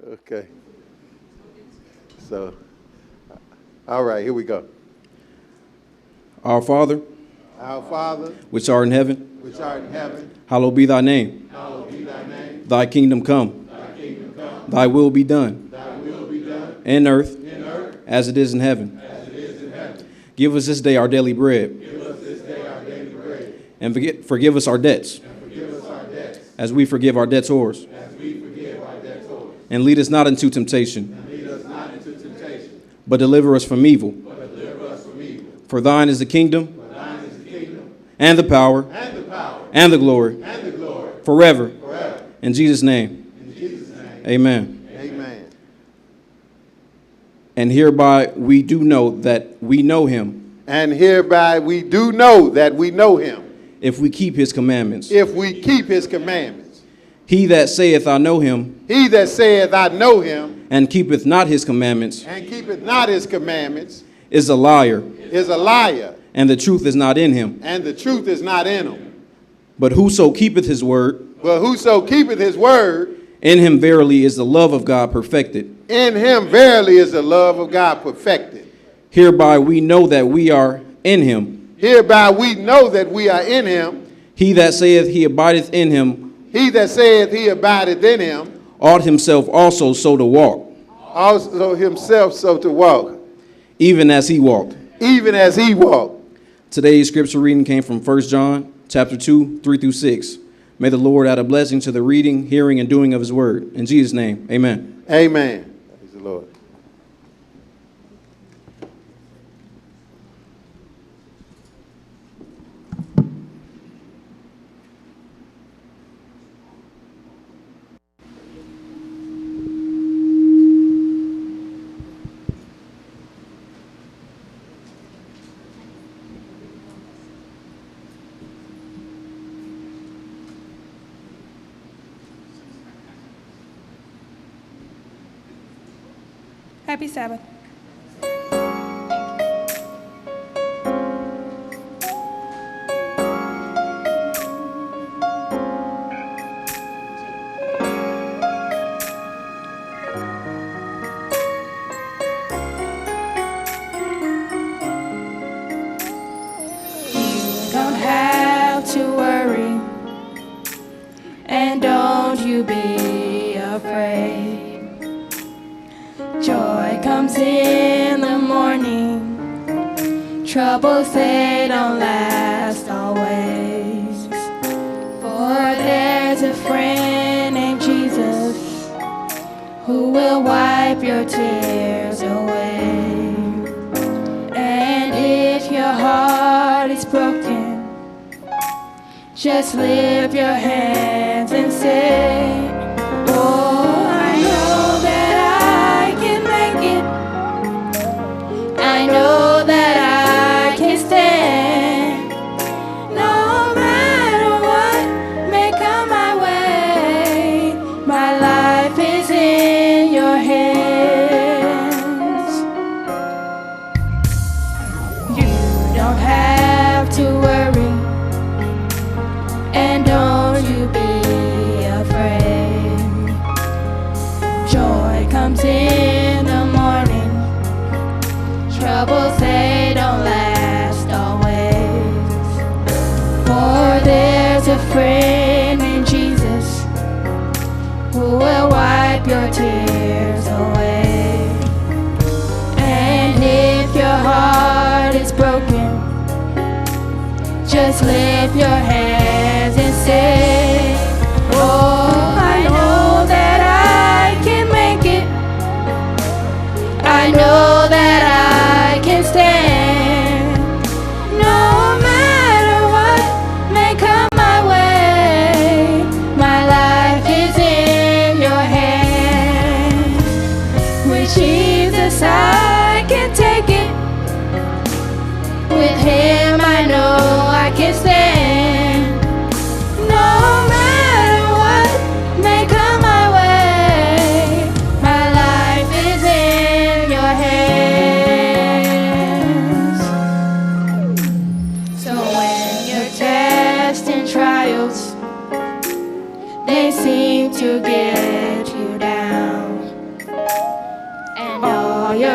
Okay. So, all right, here we go. Our Father, Our Father, which art in heaven, which art in heaven, hallowed be thy name. hallowed be thy name. Thy kingdom come. Thy kingdom come. Thy will be done Thy will be done in earth in earth as it is in heaven. as it is in heaven. Give us this day our daily bread, Give us this day our daily bread, and forgive us our debts, and forgive us our debts, as we forgive our debtors. as we forgive our debtors. And lead us not into temptation, And lead us not into temptation, but deliver us from evil. but deliver us from evil. For thine is the kingdom, For thine is the kingdom, and the power, and the power, and the glory, and the glory, forever. forever. In Jesus' name, In Jesus' name, amen. amen. And hereby we do know that we know him, And hereby we do know that we know him, if we keep his commandments. if we keep his commandments. He that saith, I know him, He that saith, I know him, and keepeth not his commandments, and keepeth not his commandments, is a liar, is a liar, and the truth is not in him. and the truth is not in him. But whoso keepeth his word, But whoso keepeth his word, in him verily is the love of God perfected. in him verily is the love of God perfected. Hereby we know that we are in him. Hereby we know that we are in him. He that saith he abideth in him He that saith he abideth in him, ought himself also so to walk, also himself so to walk, even as he walked. even as he walked. Today's scripture reading came from 1 John chapter 2, 3 through 6. May the Lord add a blessing to the reading, hearing, and doing of his word. In Jesus' name, amen. Amen. Praise the Lord. Happy Sabbath. Don't have to worry, and don't you be afraid. Joy comes in the morning, troubles they don't last always. For there's a friend named Jesus who will wipe your tears away. And if your heart is broken, just lift your hands and say, oh, I know that I can make it. I know that I can stand. No matter what may come my way, my life is in your hands. You don't have to worry, and don't you be afraid. Joy comes in the morning, troubles they don't last always. For there's a friend in Jesus who will wipe your tears away. And if your heart is broken, just lift your hands and say, oh, I know that I can make it. I know that I can stand.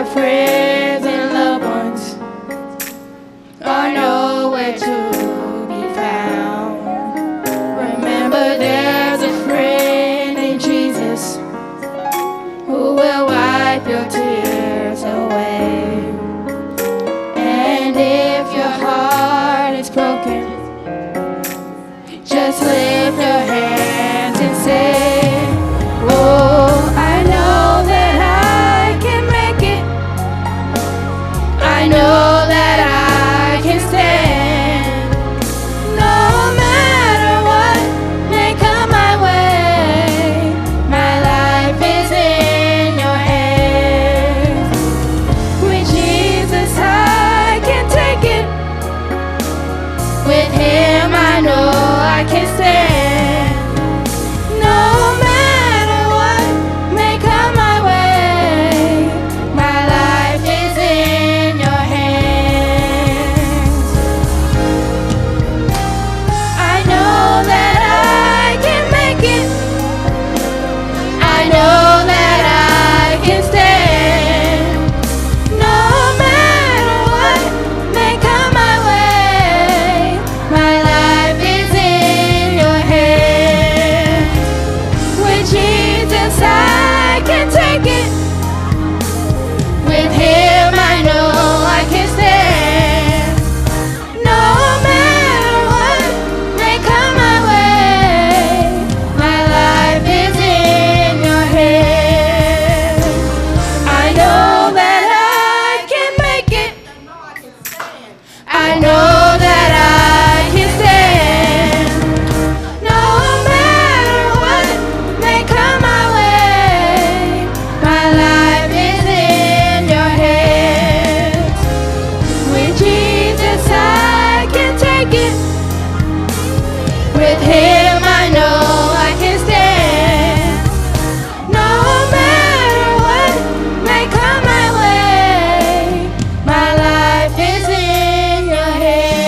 your friends and loved ones are nowhere to be found. Remember, there's a friend in Jesus who will wipe your tears away. And if your heart is broken, just lift your hands and say, oh, I know that I can make it. I know that I can stand. No matter what may come my way, my life is in your hands. With Jesus I can take it. With Him I know I can stand. No matter what may come my way, my life is in your hands. I know that I can make it. I know that I can stand. No matter what may come my way, my life is in your hands. With Jesus I can take it. With Him I know I can stand. No matter what may come my way, my life is in your hands. I know that I can make it. I know that I can stand. No matter what may come my way, my life is in your hands. With Jesus I can take it. With Him I know I can stand. No matter what may come my way, my life is in your hands.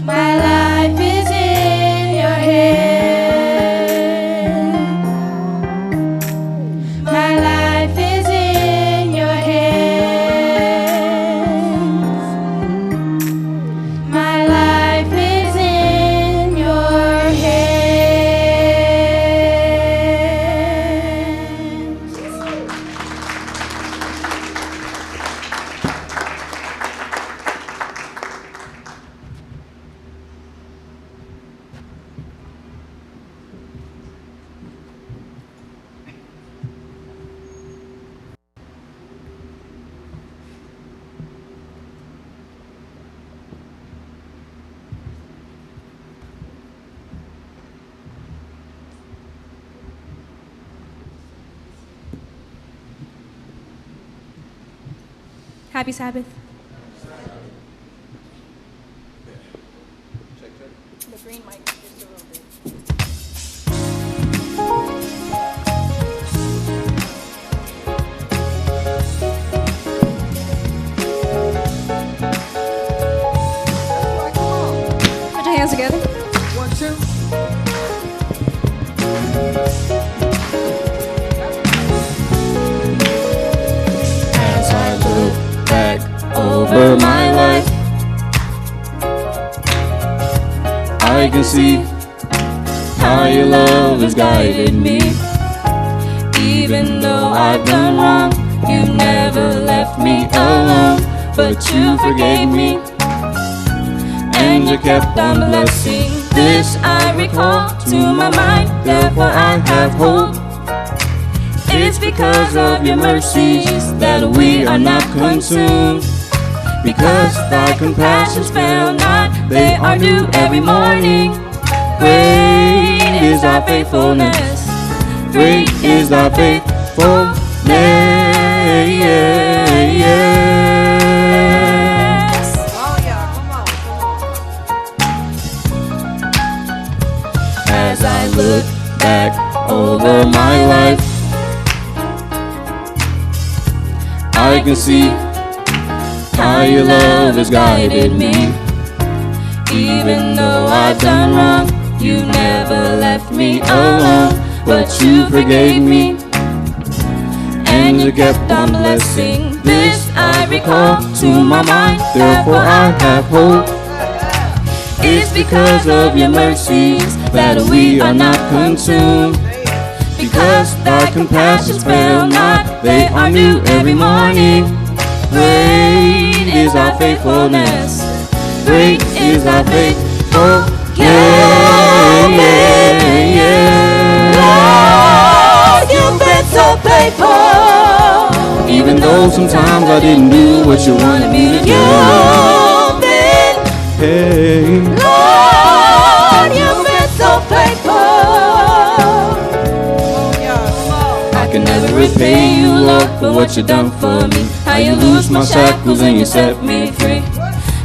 My life is in your hands. My life is in your hands. My life is in your hands. Happy Sabbath. The green mic just a little bit. Put your hands together. 1, 2. As I look back over my life, I can see how your love has guided me. even though I've done wrong, you never left me alone, but you forgave me, and you kept on blessing. This I recall to my mind, therefore I have hope. It's because of your mercies that we are not consumed, because thy compassions fail not, they are new every morning. Great is thy faithfulness, great is thy faithfulness. Oh yeah, come on. As I look back over my life, I can see how your love has guided me. even though I've done wrong, you never left me alone, but you forgave me, and you kept on blessing. This I recall to my mind, therefore I have hope. It's because of your mercies that we are not consumed. Because thy compassions fail not, they are new every morning. Great is thy faithfulness, great is thy faithfulness. Lord, you've been so faithful. Even though sometimes I didn't do what you wanted me to do. You've been, Hey, Lord, you've been so faithful. I can never repay you, Lord, for what you done for me. How you loosed my shackles and you set me free.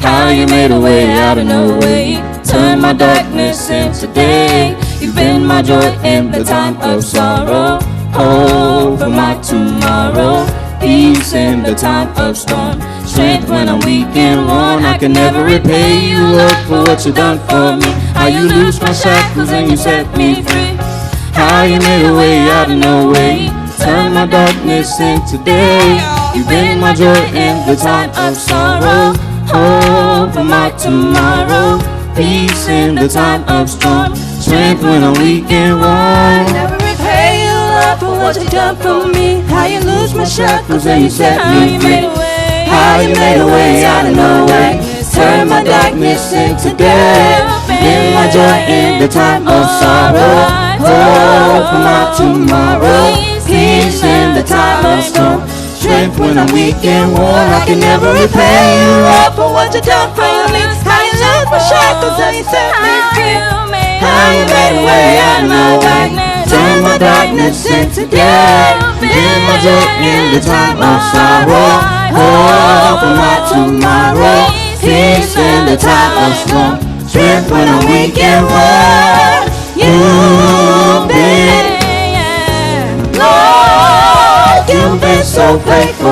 How you made a way out of no way, turned my darkness into day. You've been my joy in the time of sorrow, hope for my tomorrow, peace in the time of storm, strength when I'm weak and worn. I can never repay you, Lord, for what you done for me. How you loosed my shackles and you set me free. How you made a way out of no way, turned my darkness into day. You've been my joy in the time of sorrow, hope for my tomorrow, peace in the time of storm, strength when I'm weak and worn. Never repay you, Lord, for what you done for me. How you lose my shackles and you set me free. How you made a way out of no way, turned my darkness into day. Been my joy in the time of sorrow, hope for my tomorrow, peace in the time of storm, strength when I'm weak and worn. I can never repay you, Lord, for what you done for me. How you lose my shackles and you set me free. How you made a way out of no way, turned my darkness into day. Been my joy in the time of sorrow, hope for my tomorrow, peace in the time of storm, strength when I'm weak and worn. You've been, Lord, you've been so faithful.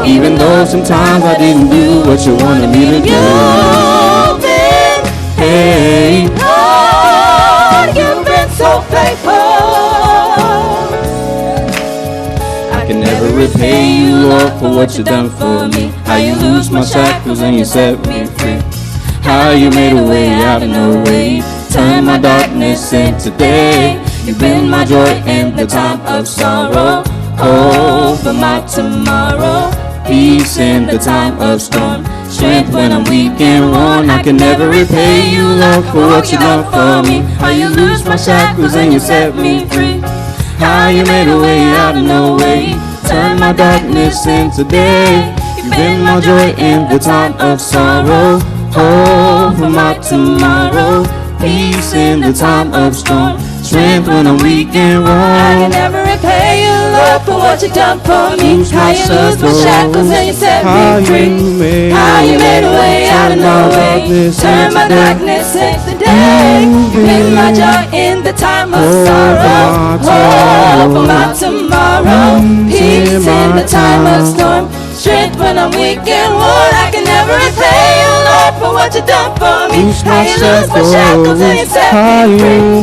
Even though sometimes I didn't do what you wanted me to do. You've been, hey, Lord, you've been so faithful. I can never repay you, Lord, for what you done for me. How you loosed my shackles and you set me free. How you made a way out of no way, turned my darkness into day. You've been my joy in the time of sorrow, hope for my tomorrow, peace in the time of storm, strength when I'm weak and worn. I can never repay you, Lord, for what you done for me. How you loosed my shackles and you set me free. How you made a way out of no way, turned my darkness into day. You've been my joy in the time of sorrow, hope for my tomorrow, peace in the time of storm, strength when I'm weak and I can worn. never repay you, Lord, for what you done for me. How you lose my shackles and you set me free. How you made a way out of no way, turned my darkness into day. Been my joy in the time of sorrow, hope for my tomorrow, peace in the time of storm, strength when I'm weak and worn. I can never repay you, Lord, for what you done for me. How you lose my shackles and you set me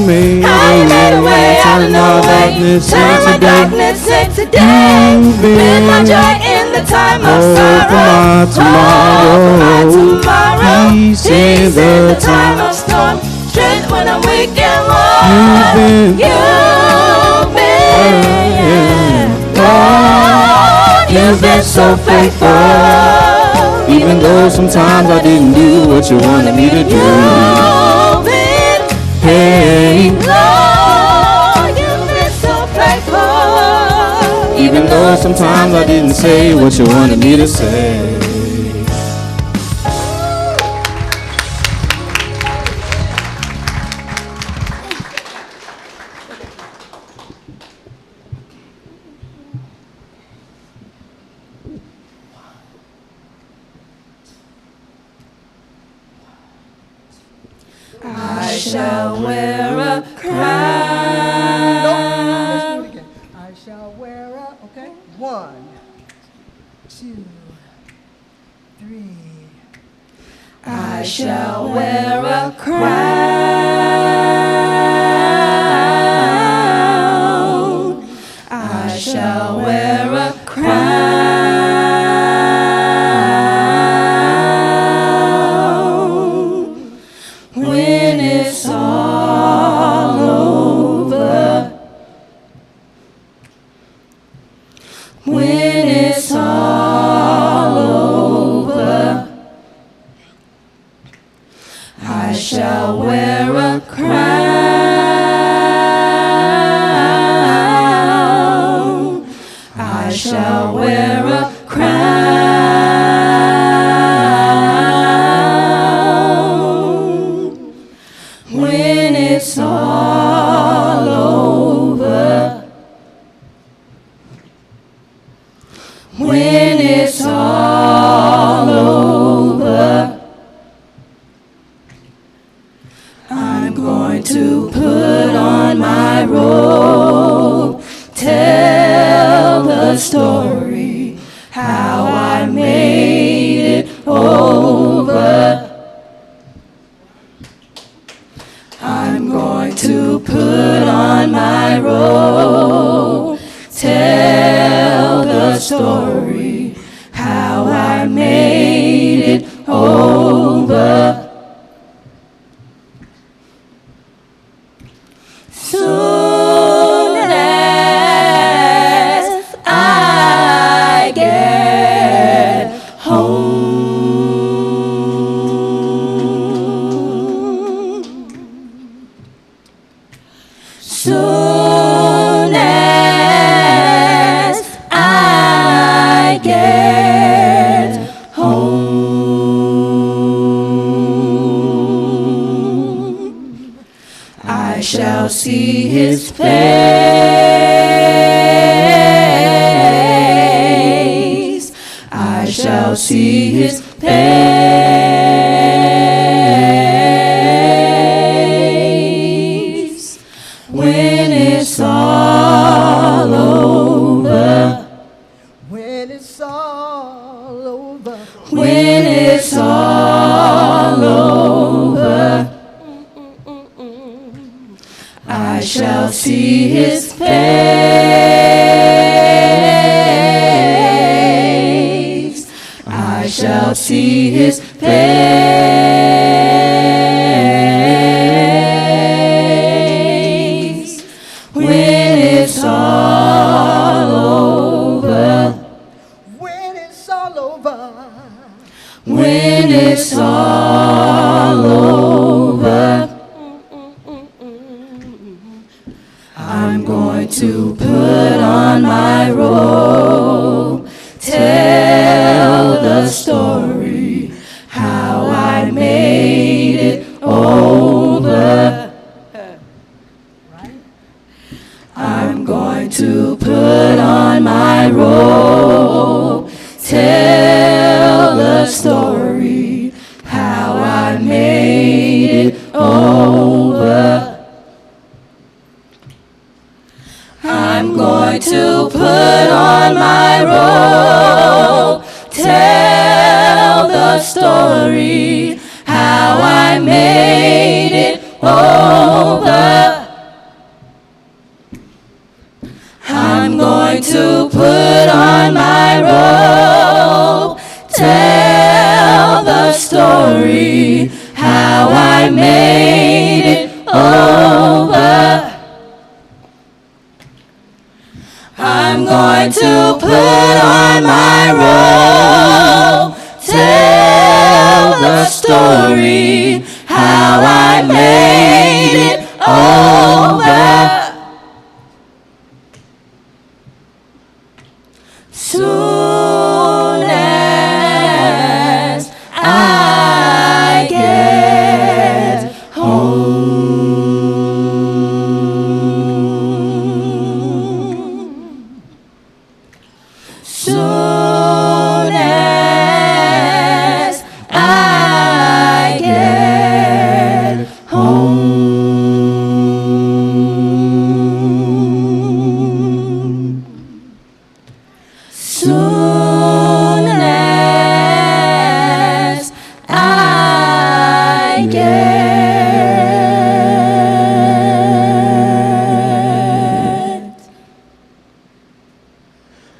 free. How you made a way out of no way, turned my darkness into day. Been my joy in the time of sorrow, hope for my tomorrow, peace in the time of storm, strength when I'm weak and worn. You've been, Lord, you've been so faithful. Even though sometimes I didn't do what you wanted me to do. You've been, Hey, Lord, you've been so faithful. even though sometimes I didn't say what you wanted me to say. I shall wear a crown. Let's do it again. I shall wear a, okay? 1, 2, 3. I shall wear a crown. I shall my robe. Tell the story how I made it over. I'm going to put on my robe. Tell the story how I made it over. Soon as I get home, soon as I get home, I shall see his face. I shall see his face when it's all over. When it's all over, When it's all over, I shall see his face. I shall see his face when it's all over. when it's all over, When it's all over, I'm going to put on my robe. Tell the story how I made it over. I'm going to put on my robe. Tell the story how I made it over. I'm going to put on my robe. Tell the story how I made it over. I'm going to put on my robe. Tell the story how I made it over. I'm going to put on my robe. Tell the story how I made it over. Soon as I get home, soon as I get home, soon as I get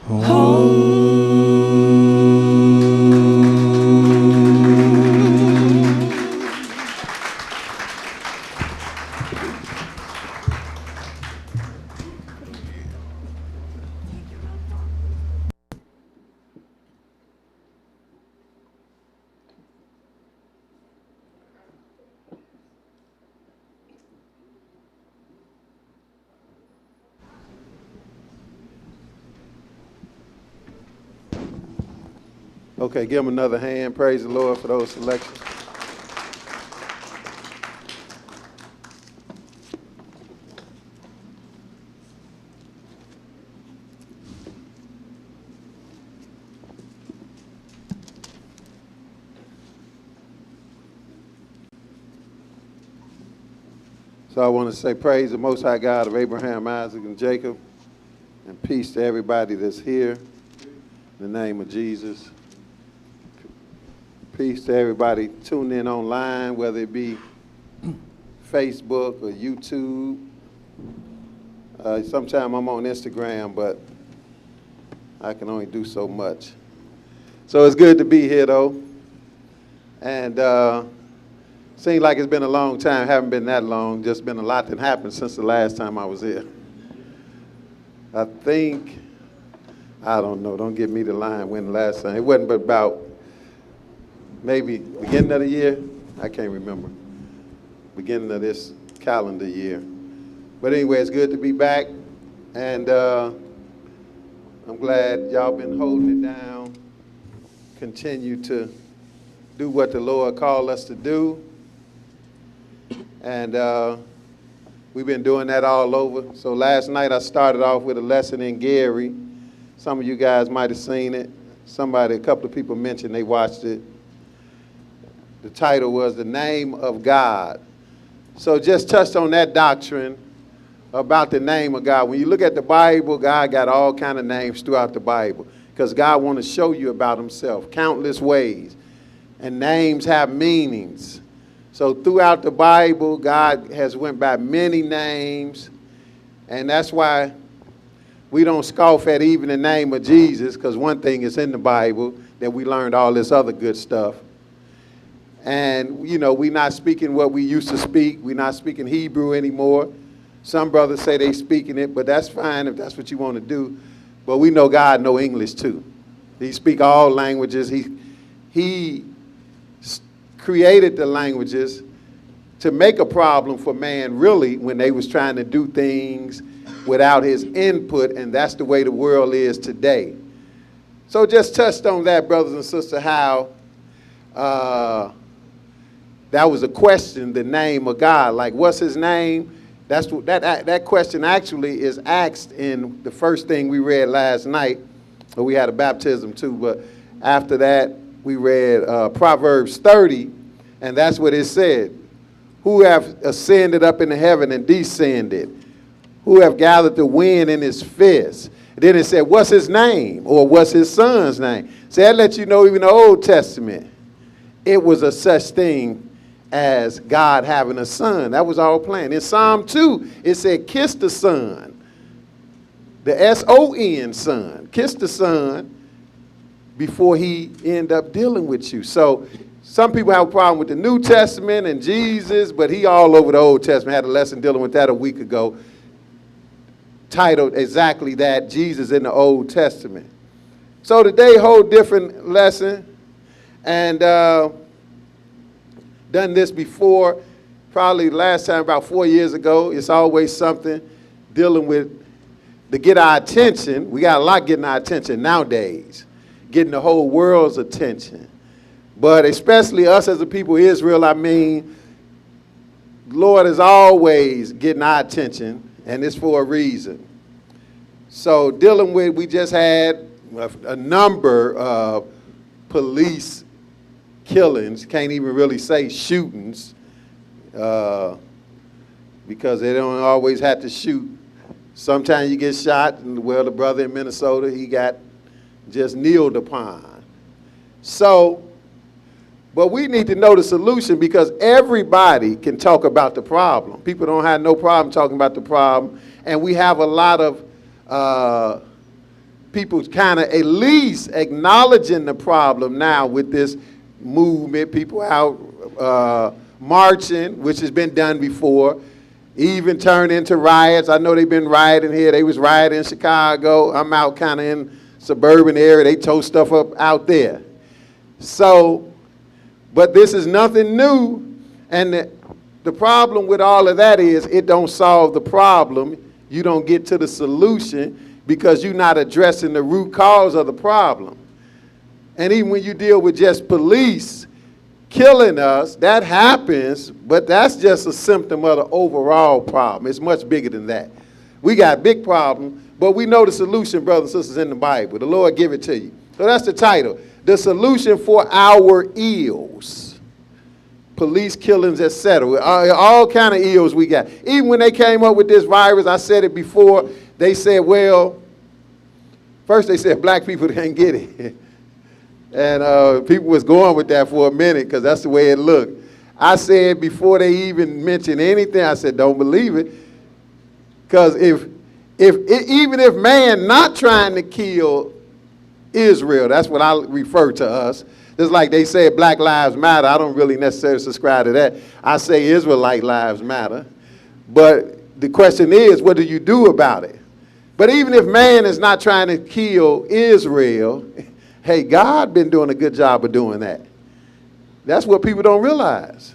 home. Okay, give him another hand. Praise the Lord for those selections. So I want to say praise the Most High God of Abraham, Isaac, and Jacob, and peace to everybody that's here in the name of Jesus. Peace to everybody tuning in online, whether it be Facebook or YouTube. Sometimes I'm on Instagram, but I can only do so much. So it's good to be here, though. And seems like it's been a long time. Haven't been that long. Just been a lot that happened since the last time I was here. I think, I don't know. Don't give me the line when the last time. It wasn't but about maybe beginning of the year. I can't remember. Beginning of this calendar year. But anyway, it's good to be back. And I'm glad y'all been holding it down. Continue to do what the Lord called us to do. And we've been doing that all over. So last night I started off with a lesson in Gary. Some of you guys might have seen it. A couple of people mentioned they watched it. The title was The Name of God. So just touched on that doctrine about the name of God. When you look at the Bible, God got all kind of names throughout the Bible because God wants to show you about himself countless ways. And names have meanings. So throughout the Bible, God has went by many names. And that's why we don't scoff at even the name of Jesus, because one thing is in the Bible that we learned all this other good stuff. And, you know, we're not speaking what we used to speak. We're not speaking Hebrew anymore. Some brothers say they speaking it, but that's fine if that's what you want to do. But we know God know English too. He speak all languages. He created the languages to make a problem for man, really, when they was trying to do things without his input, and that's the way the world is today. So just touched on that, brothers and sisters, how that was a question, the name of God. Like, what's his name? That's what, that question actually is asked in the first thing we read last night. But we had a baptism too, but after that, we read Proverbs 30, and that's what it said. Who have ascended up into heaven and descended? Who have gathered the wind in his fist? And then it said, what's his name? Or what's his son's name? So that lets you know even the Old Testament, it was a such thing as God having a son. That was all planned. In Psalm 2, it said, kiss the son. The S-O-N, son. Kiss the son before he end up dealing with you. So some people have a problem with the New Testament and Jesus, but he all over the Old Testament. Had a lesson dealing with that a week ago, titled exactly that, Jesus in the Old Testament. So today, whole different lesson. And done this before, probably last time about 4 years ago. It's always something dealing with to get our attention. We got a lot getting our attention nowadays, getting the whole world's attention. But especially us as a people of Israel, I mean, the Lord is always getting our attention, and it's for a reason. So dealing with, we just had a number of police killings, can't even really say shootings, because they don't always have to shoot. Sometimes you get shot, and well, the brother in Minnesota, he got just kneeled upon. So, but we need to know the solution, because everybody can talk about the problem. People don't have no problem talking about the problem, and we have a lot of people kind of at least acknowledging the problem now with this movement, people out marching, which has been done before, even turned into riots. I know they've been rioting here. They was rioting in Chicago. I'm out kind of in suburban area. They tore stuff up out there. So, but this is nothing new. And the problem with all of that is it don't solve the problem. You don't get to the solution because you're not addressing the root cause of the problem. And even when you deal with just police killing us, that happens, but that's just a symptom of the overall problem. It's much bigger than that. We got a big problem, but we know the solution, brothers and sisters, in the Bible. The Lord give it to you. So that's the title, The Solution for Our Ills. police killings, etc. All kind of ills we got. Even when they came up with this virus, I said it before, they said, well, first they said black people can't get it. And people was going with that for a minute because that's the way it looked. I said before they even mentioned anything, I said, don't believe it. Because even if man not trying to kill Israel, that's what I refer to us. Just like they say Black Lives Matter, I don't really necessarily subscribe to that. I say Israelite lives matter. But the question is, what do you do about it? But even if man is not trying to kill Israel, hey, God been doing a good job of doing that. That's what people don't realize.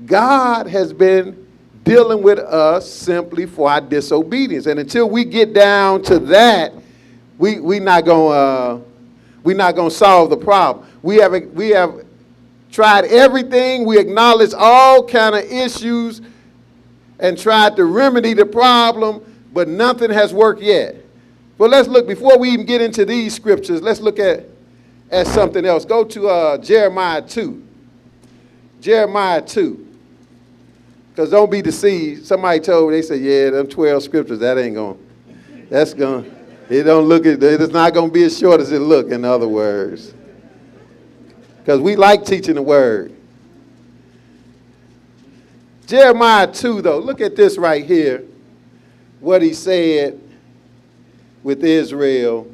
God has been dealing with us simply for our disobedience. And until we get down to that, we're not going to solve the problem. We have tried everything. We acknowledge all kind of issues and tried to remedy the problem, but nothing has worked yet. Well, let's look, before we even get into these scriptures, let's look at something else. Go to Jeremiah 2. Jeremiah 2. Because don't be deceived. Somebody told me, they said, yeah, them 12 scriptures, that ain't going, that's going, it don't look, it's not going to be as short as it look, in other words. Because we like teaching the word. Jeremiah 2, though, look at this right here, what he said with Israel.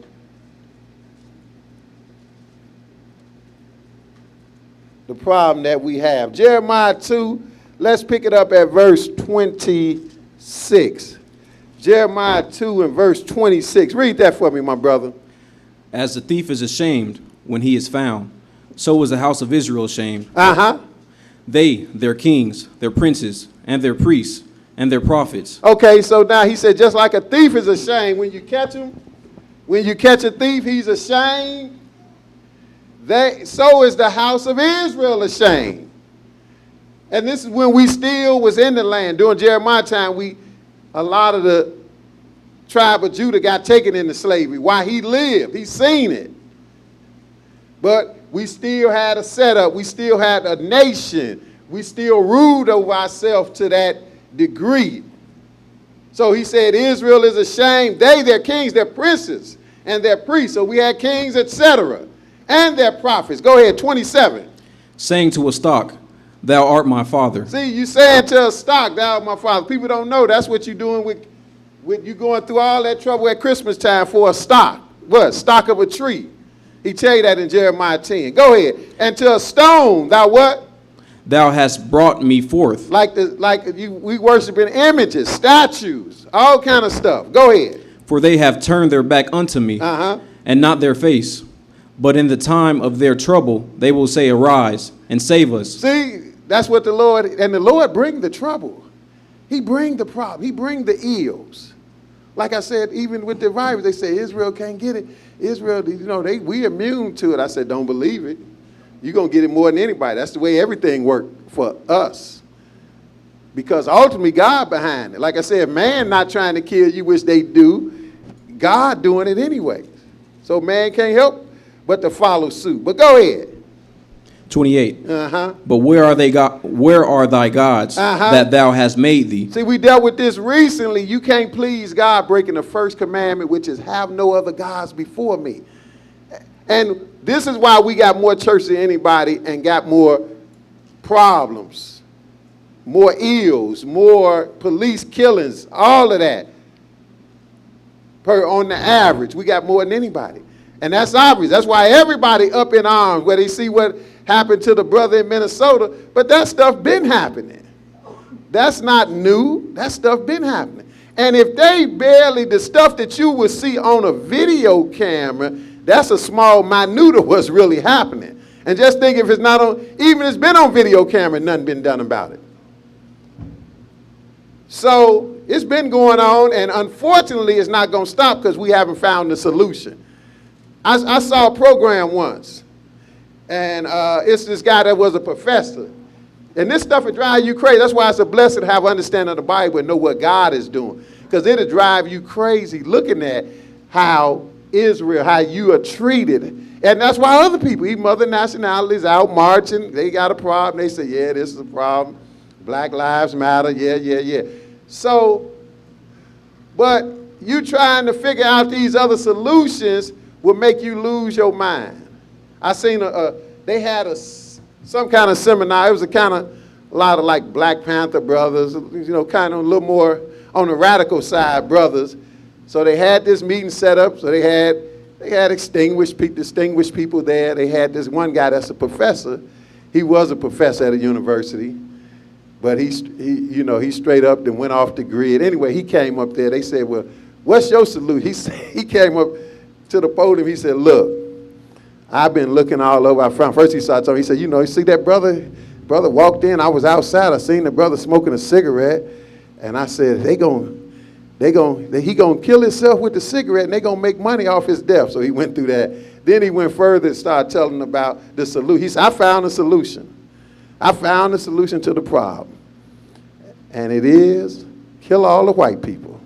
The problem that we have. Jeremiah 2, let's pick it up at verse 26. Jeremiah 2 and verse 26. Read that for me, my brother. As the thief is ashamed when he is found, so is the house of Israel ashamed. Uh-huh. They, their kings, their princes, and their priests, and their prophets. Okay, so now he said, just like a thief is ashamed when you catch him, when you catch a thief, he's ashamed. So is the house of Israel ashamed. And this is when we still was in the land. During Jeremiah time, a lot of the tribe of Judah got taken into slavery. While he lived, he seen it. But we still had a setup. We still had a nation. We still ruled over ourselves to that degree. So he said, Israel is ashamed. They, their kings, their princes, and their priests. So we had kings, etc., and their prophets. Go ahead, 27. Saying to a stock, thou art my father. See, you saying to a stock, thou art my father. People don't know that's what you're doing with you going through all that trouble at Christmas time for a stock. What? Stock of a tree. He tell you that in Jeremiah 10. Go ahead. And to a stone, thou what? Thou hast brought me forth. We worshiping images, statues, all kind of stuff. Go ahead. For they have turned their back unto me, and not their face. But in the time of their trouble, they will say, arise and save us. See, that's what the Lord bring the trouble. He bring the problem. He bring the ills. Like I said, even with the virus, they say Israel can't get it. Israel, we immune to it. I said, don't believe it. You're going to get it more than anybody. That's the way everything worked for us. Because ultimately, God behind it. Like I said, man not trying to kill you, which they do. God doing it anyway. So man can't help but to follow suit. But go ahead. 28. But where are thy gods that thou hast made thee? See, we dealt with this recently. You can't please God breaking the first commandment, which is have no other gods before me. And this is why we got more church than anybody and got more problems, more ills, more police killings, all of that. On the average, we got more than anybody. And that's obvious. That's why everybody up in arms where they see what happened to the brother in Minnesota. But that stuff been happening. That's not new. That stuff been happening. And if they barely, the stuff that you will see on a video camera, that's a small minute of what's really happening. And just think if it's not on, even if it's been on video camera, nothing been done about it. So it's been going on, and unfortunately it's not going to stop because we haven't found the solution. I saw a program once, and it's this guy that was a professor. And this stuff will drive you crazy. That's why it's a blessing to have understanding of the Bible and know what God is doing. Because it'll drive you crazy looking at how Israel, how you are treated And that's why other people, even other nationalities, out marching, they got a problem. They say, yeah, this is a problem. Black Lives Matter, yeah. So, but you trying to figure out these other solutions will make you lose your mind. I seen they had some kind of seminar. It was a lot of like Black Panther brothers, kind of a little more on the radical side brothers. So they had this meeting set up. So they had distinguished people there. They had this one guy that's a professor. He was a professor at a university, but he straight up and went off the grid. Anyway, he came up there. They said, well, what's your solution? He came up to the podium. He said, look, I've been looking all over. I found, first he started talking. He said, you see that brother walked in. I was outside. I seen the brother smoking a cigarette. And I said, he gonna kill himself with the cigarette and they gonna make money off his death. So he went through that. Then he went further and started telling about the solution. He said, I found a solution. I found a solution to the problem. And it is kill all the white people.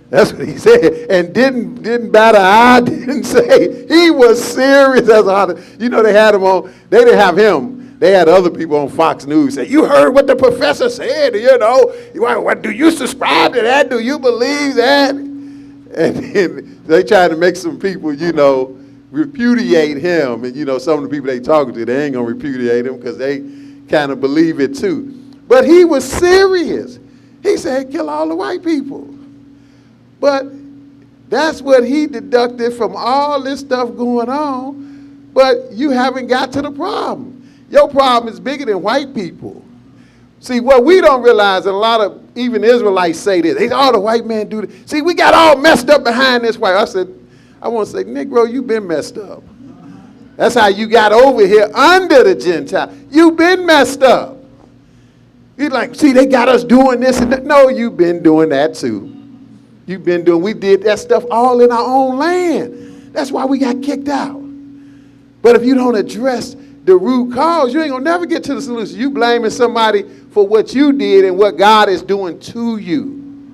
That's what he said. And didn't bat an eye, didn't say. He was serious as a, they had him on, they didn't have him. They had other people on Fox News say, you heard what the professor said, what, do you subscribe to that? Do you believe that? And then they tried to make some people, repudiate him. And, some of the people they talking to, they ain't going to repudiate him because they kind of believe it too. But he was serious. He said, kill all the white people. But that's what he deducted from all this stuff going on. But you haven't got to the problem. Your problem is bigger than white people. See, what we don't realize, and a lot of even Israelites say this, the white man do this. See, we got all messed up behind this white. I want to say, Negro, you've been messed up. That's how you got over here under the Gentile. You've been messed up. You're like, see, they got us doing this and that. No, you've been doing that too. We did that stuff all in our own land. That's why we got kicked out. But if you don't address the root cause, you ain't gonna never get to the solution. You blaming somebody for what you did and what God is doing to you.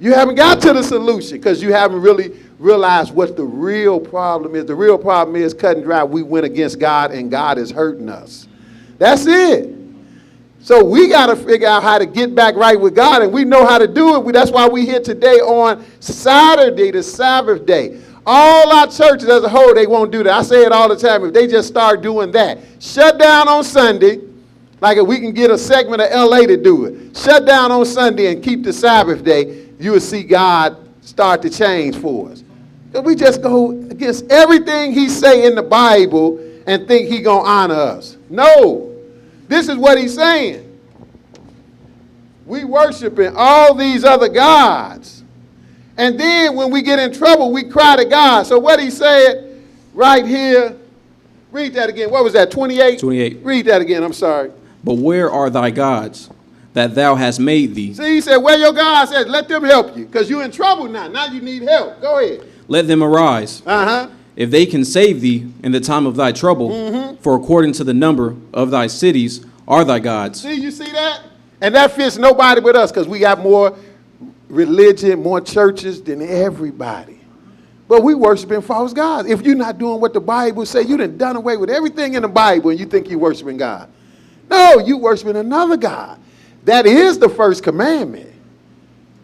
You haven't got to the solution because you haven't really realized what the real problem is. The real problem is cut and dry. We went against God and God is hurting us. That's it. So we got to figure out how to get back right with God, and we know how to do it. That's why we're here today on Saturday, the Sabbath day. All our churches as a whole, they won't do that. I say it all the time. If they just start doing that, shut down on Sunday, like if we can get a segment of LA to do it. Shut down on Sunday and keep the Sabbath day, you will see God start to change for us. If we just go against everything he say in the Bible and think he going to honor us. No. This is what he's saying. We worshiping all these other gods. And then when we get in trouble, we cry to God. So what he said right here, read that again. What was that, 28? 28. Read that again, I'm sorry. But where are thy gods that thou hast made thee? See, he said, where your gods at? Let them help you, because you're in trouble now. Now you need help. Go ahead. Let them arise. If they can save thee in the time of thy trouble, for according to the number of thy cities are thy gods. See, you see that? And that fits nobody but us because we got more religion, more churches than everybody. But we worshiping false gods. If you're not doing what the Bible say, you done away with everything in the Bible and you think you're worshiping God. No, you worshiping another God. That is the first commandment.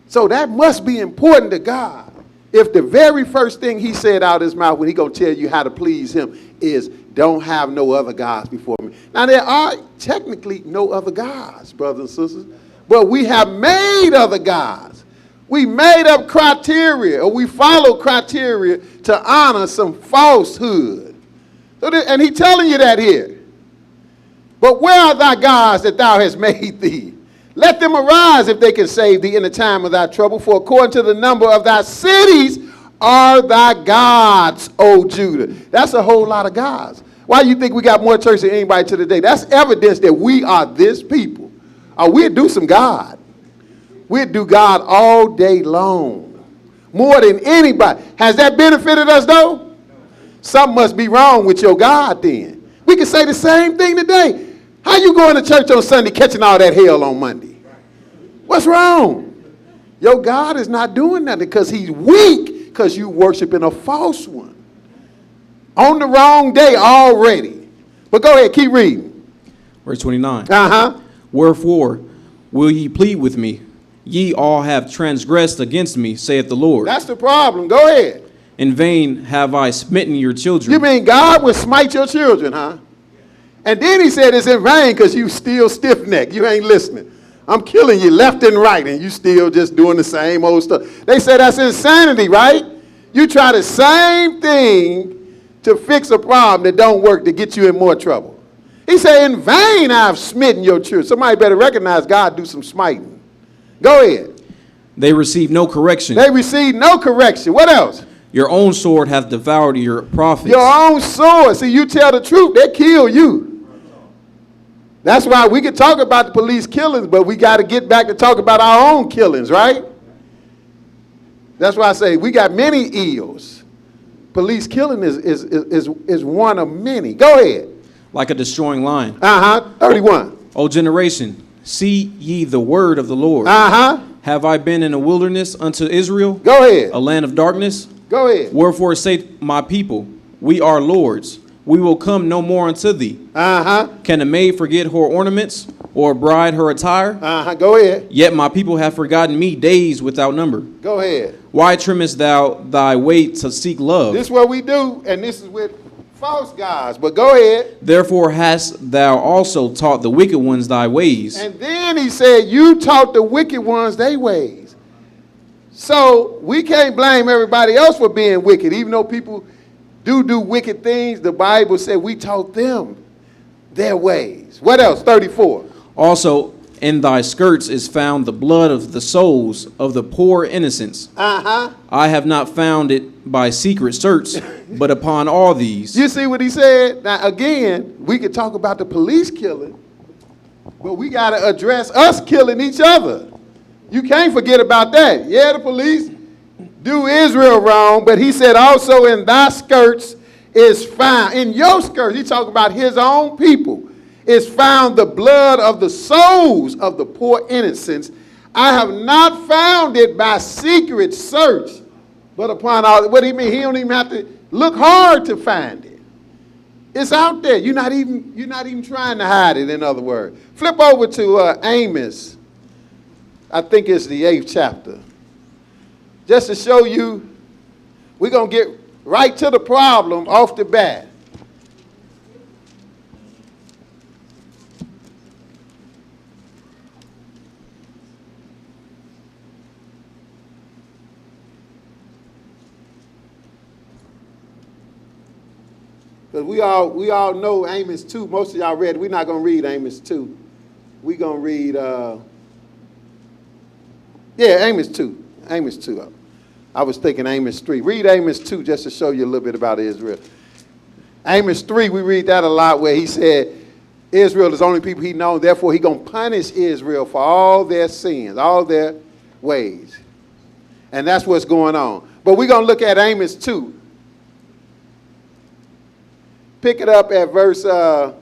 So that must be important to God. If the very first thing he said out of his mouth when he going to tell you how to please him is don't have no other gods before me. Now there are technically no other gods, brothers and sisters, but we have made other gods. We made up criteria, or we follow criteria to honor some falsehood. And he's telling you that here. But where are thy gods that thou hast made thee? Let them arise if they can save thee in the time of thy trouble. For according to the number of thy cities are thy gods, O Judah. That's a whole lot of gods. Why do you think we got more churches than anybody to today? That's evidence that we are this people. We'd do some God. We'd do God all day long. More than anybody. Has that benefited us though? Something must be wrong with your God then. We can say the same thing today. How you going to church on Sunday catching all that hell on Monday? What's wrong? Your God is not doing nothing because he's weak because you worshiping a false one. On the wrong day already. But go ahead, keep reading. Verse 29. Uh-huh. Wherefore will ye plead with me? Ye all have transgressed against me, saith the Lord. That's the problem. Go ahead. In vain have I smitten your children. You mean God would smite your children, huh? And then he said it's in vain because you still stiff-necked. You ain't listening. I'm killing you left and right, and you still just doing the same old stuff. They say that's insanity, right? You try the same thing to fix a problem that don't work to get you in more trouble. He said, in vain I've smitten your children. Somebody better recognize God do some smiting. Go ahead. They receive no correction. They receive no correction. What else? Your own sword hath devoured your prophets. Your own sword. See, you tell the truth, they kill you. That's why we can talk about the police killings, but we got to get back to talk about our own killings, right? That's why I say we got many ills. Police killing is one of many. Go ahead. Like a destroying lion. 31. O generation, see ye the word of the Lord. Have I been in a wilderness unto Israel, Go ahead. a land of darkness? Go ahead. Wherefore say my people, we are lords. We will come no more unto thee. Can a maid forget her ornaments, or a bride her attire? Go ahead. Yet my people have forgotten me days without number. Go ahead. Why trimmest thou thy way to seek love? This is what we do, and this is with false gods. But go ahead. Therefore hast thou also taught the wicked ones thy ways. And then he said, you taught the wicked ones their ways. So we can't blame everybody else for being wicked, even though people do wicked things. The Bible said we taught them their ways. What else? 34. Also in thy skirts is found the blood of the souls of the poor innocents. I have not found it by secret search, but upon all these. You see what he said? Now, again, we could talk about the police killing, but we got to address us killing each other. You can't forget about that. Yeah, the police do Israel wrong, but he said also in thy skirts is found, in your skirts, he talking about his own people, is found the blood of the souls of the poor innocents. I have not found it by secret search, but upon all. What do you mean? He don't even have to look hard to find it. It's out there. You're not even trying to hide it, in other words. Flip over to Amos. I think it's the 8th chapter. Just to show you, we're going to get right to the problem off the bat. Because we all know Amos 2. Most of y'all read it. We're not going to read Amos 2. We're going to read, Amos 2. Amos 2. I was thinking Amos 3. Read Amos 2 just to show you a little bit about Israel. Amos 3, we read that a lot where he said, Israel is the only people he knows, therefore he going to punish Israel for all their sins, all their ways. And that's what's going on. But we're going to look at Amos 2. Pick it up at verse 4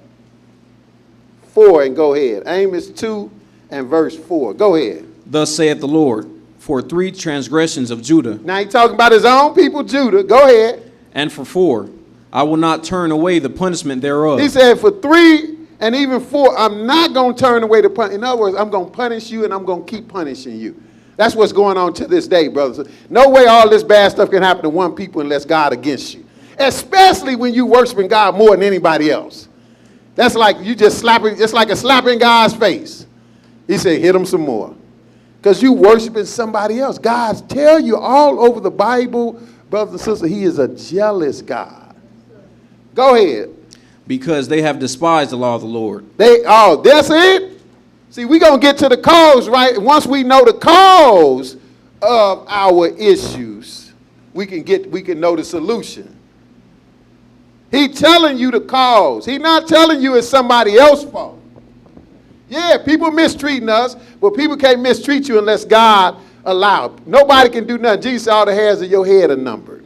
and go ahead. Amos 2 and verse 4. Go ahead. Thus saith the Lord, for 3 transgressions of Judah. Now he's talking about his own people, Judah. Go ahead. And for 4, I will not turn away the punishment thereof. He said for 3 and even 4, I'm not going to turn away the punishment. In other words, I'm going to punish you and I'm going to keep punishing you. That's what's going on to this day, brothers. No way all this bad stuff can happen to one people unless God against you. Especially when you worshiping God more than anybody else. That's like you just slapping, it's like a slap in God's face. He said, hit him some more. Because you worshiping somebody else. God tell you all over the Bible, brothers and sisters, he is a jealous God. Go ahead. Because they have despised the law of the Lord. That's it? See, we're going to get to the cause, right? Once we know the cause of our issues, we can know the solution. He telling you the cause. He not telling you it's somebody else's fault. Yeah, people mistreating us, but people can't mistreat you unless God allows. Nobody can do nothing. Jesus said all the hairs of your head are numbered.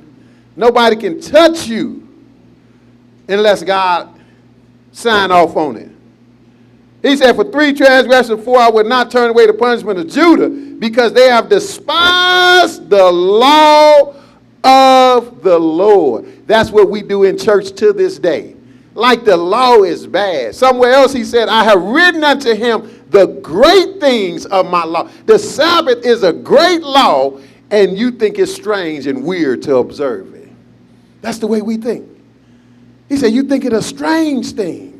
Nobody can touch you unless God sign off on it. He said, for 3 transgressions, 4, I would not turn away the punishment of Judah, because they have despised the law of the Lord. That's what we do in church to this day. Like the law is bad. Somewhere else he said, I have written unto him the great things of my law. The Sabbath is a great law, and you think it's strange and weird to observe it. That's the way we think. He said, you think it a strange thing.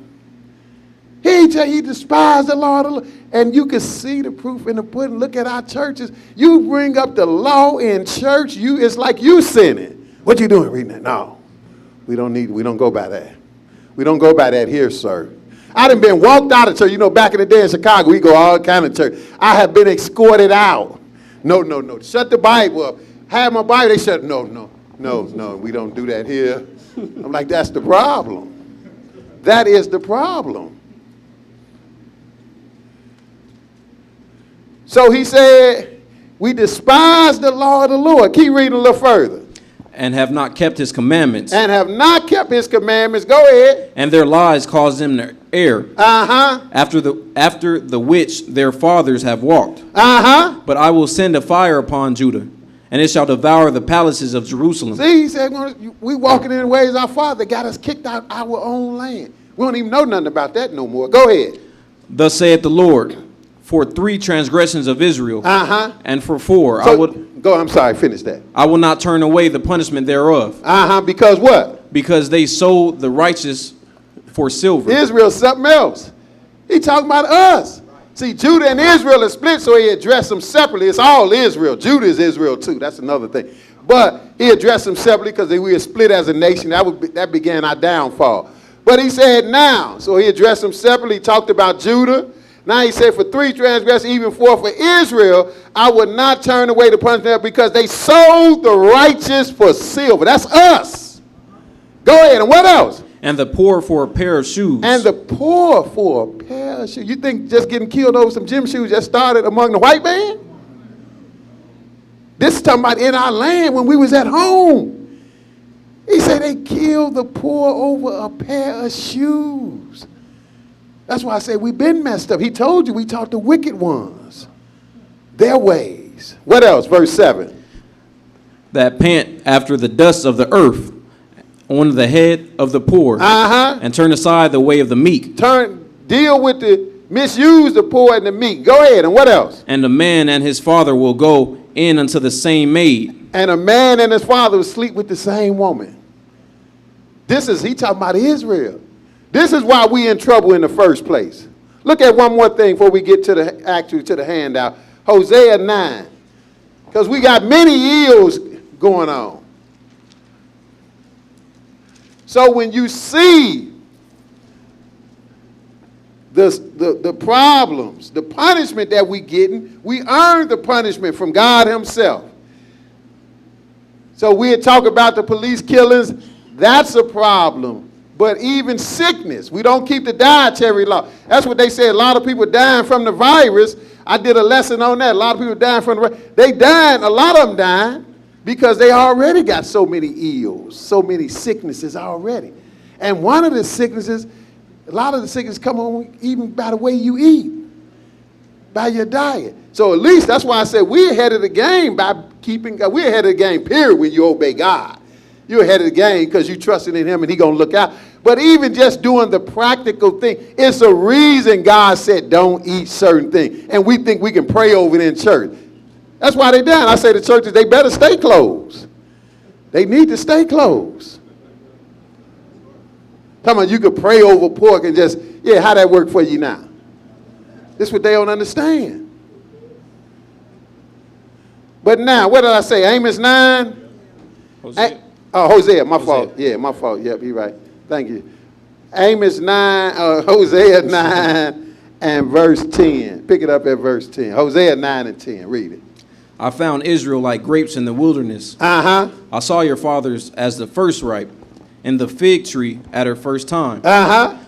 He tell you despise the law of the Lord. And you can see the proof in the pudding. Look at our churches. You bring up the law in church, it's like you sinning. What you doing reading that? No, we don't go by that. We don't go by that here, sir. I done been walked out of church. You know, back in the day in Chicago, we go all kind of church. I have been escorted out. No. Shut the Bible up. Have my Bible. They said, no. We don't do that here. I'm like, that's the problem. That is the problem. So he said, we despise the law of the Lord. Keep reading a little further. And have not kept his commandments. And have not kept his commandments. Go ahead. And their lies cause them to err. After the which their fathers have walked. But I will send a fire upon Judah, and it shall devour the palaces of Jerusalem. See, he said, we walking in the ways our father got us kicked out our own land. We don't even know nothing about that no more. Go ahead. Thus saith the Lord, for 3 transgressions of Israel, and for 4, finish that. I will not turn away the punishment thereof. Because what? Because they sold the righteous for silver. Israel's something else. He talking about us. See, Judah and Israel are split, so he addressed them separately. It's all Israel. Judah is Israel too. That's another thing. But he addressed them separately because we were split as a nation. That began our downfall. But he said now. So he addressed them separately. He talked about Judah. Now he said, for 3 transgressions, even 4 for Israel, I would not turn away the punishment because they sold the righteous for silver. That's us. Go ahead. And what else? And the poor for a pair of shoes. And the poor for a pair of shoes. You think just getting killed over some gym shoes just started among the white man? This is talking about in our land when we was at home. He said they killed the poor over a pair of shoes. That's why I say we've been messed up. He told you we taught the wicked ones their ways. What else? Verse 7. That pant after the dust of the earth on the head of the poor. And turn aside the way of the meek. Deal with misuse the poor and the meek. Go ahead. And what else? And a man and his father will go in unto the same maid. And a man and his father will sleep with the same woman. He talking about Israel. This is why we in trouble in the first place. Look at one more thing before we get to the handout. Hosea 9. Because we got many ills going on. So when you see the problems, the punishment that we getting, we earn the punishment from God himself. So we'll talk about the police killings. That's a problem. But even sickness, we don't keep the dietary law. That's what they say. A lot of people dying from the virus. I did a lesson on that. A lot of people dying from the virus. They dying, a lot of them dying, because they already got so many ills, so many sicknesses already. And one of the sicknesses, a lot of the sicknesses come on even by the way you eat, by your diet. So at least that's why I said we're ahead of the game we're ahead of the game, period, when you obey God. You're ahead of the game because you trusted in him and he's going to look out. But even just doing the practical thing, it's a reason God said don't eat certain things. And we think we can pray over it in church. That's why they're down. I say to churches, they better stay closed. They need to stay closed. Talking about you could pray over pork and just, how that work for you now? This is what they don't understand. But now, what did I say? Amos 9? Hosea, my fault. Yeah, my fault. Yep, you're right. Thank you. Amos 9, Hosea 9 and verse 10. Pick it up at verse 10. Hosea 9 and 10. Read it. I found Israel like grapes in the wilderness. I saw your fathers as the first ripe, and the fig tree at her first time.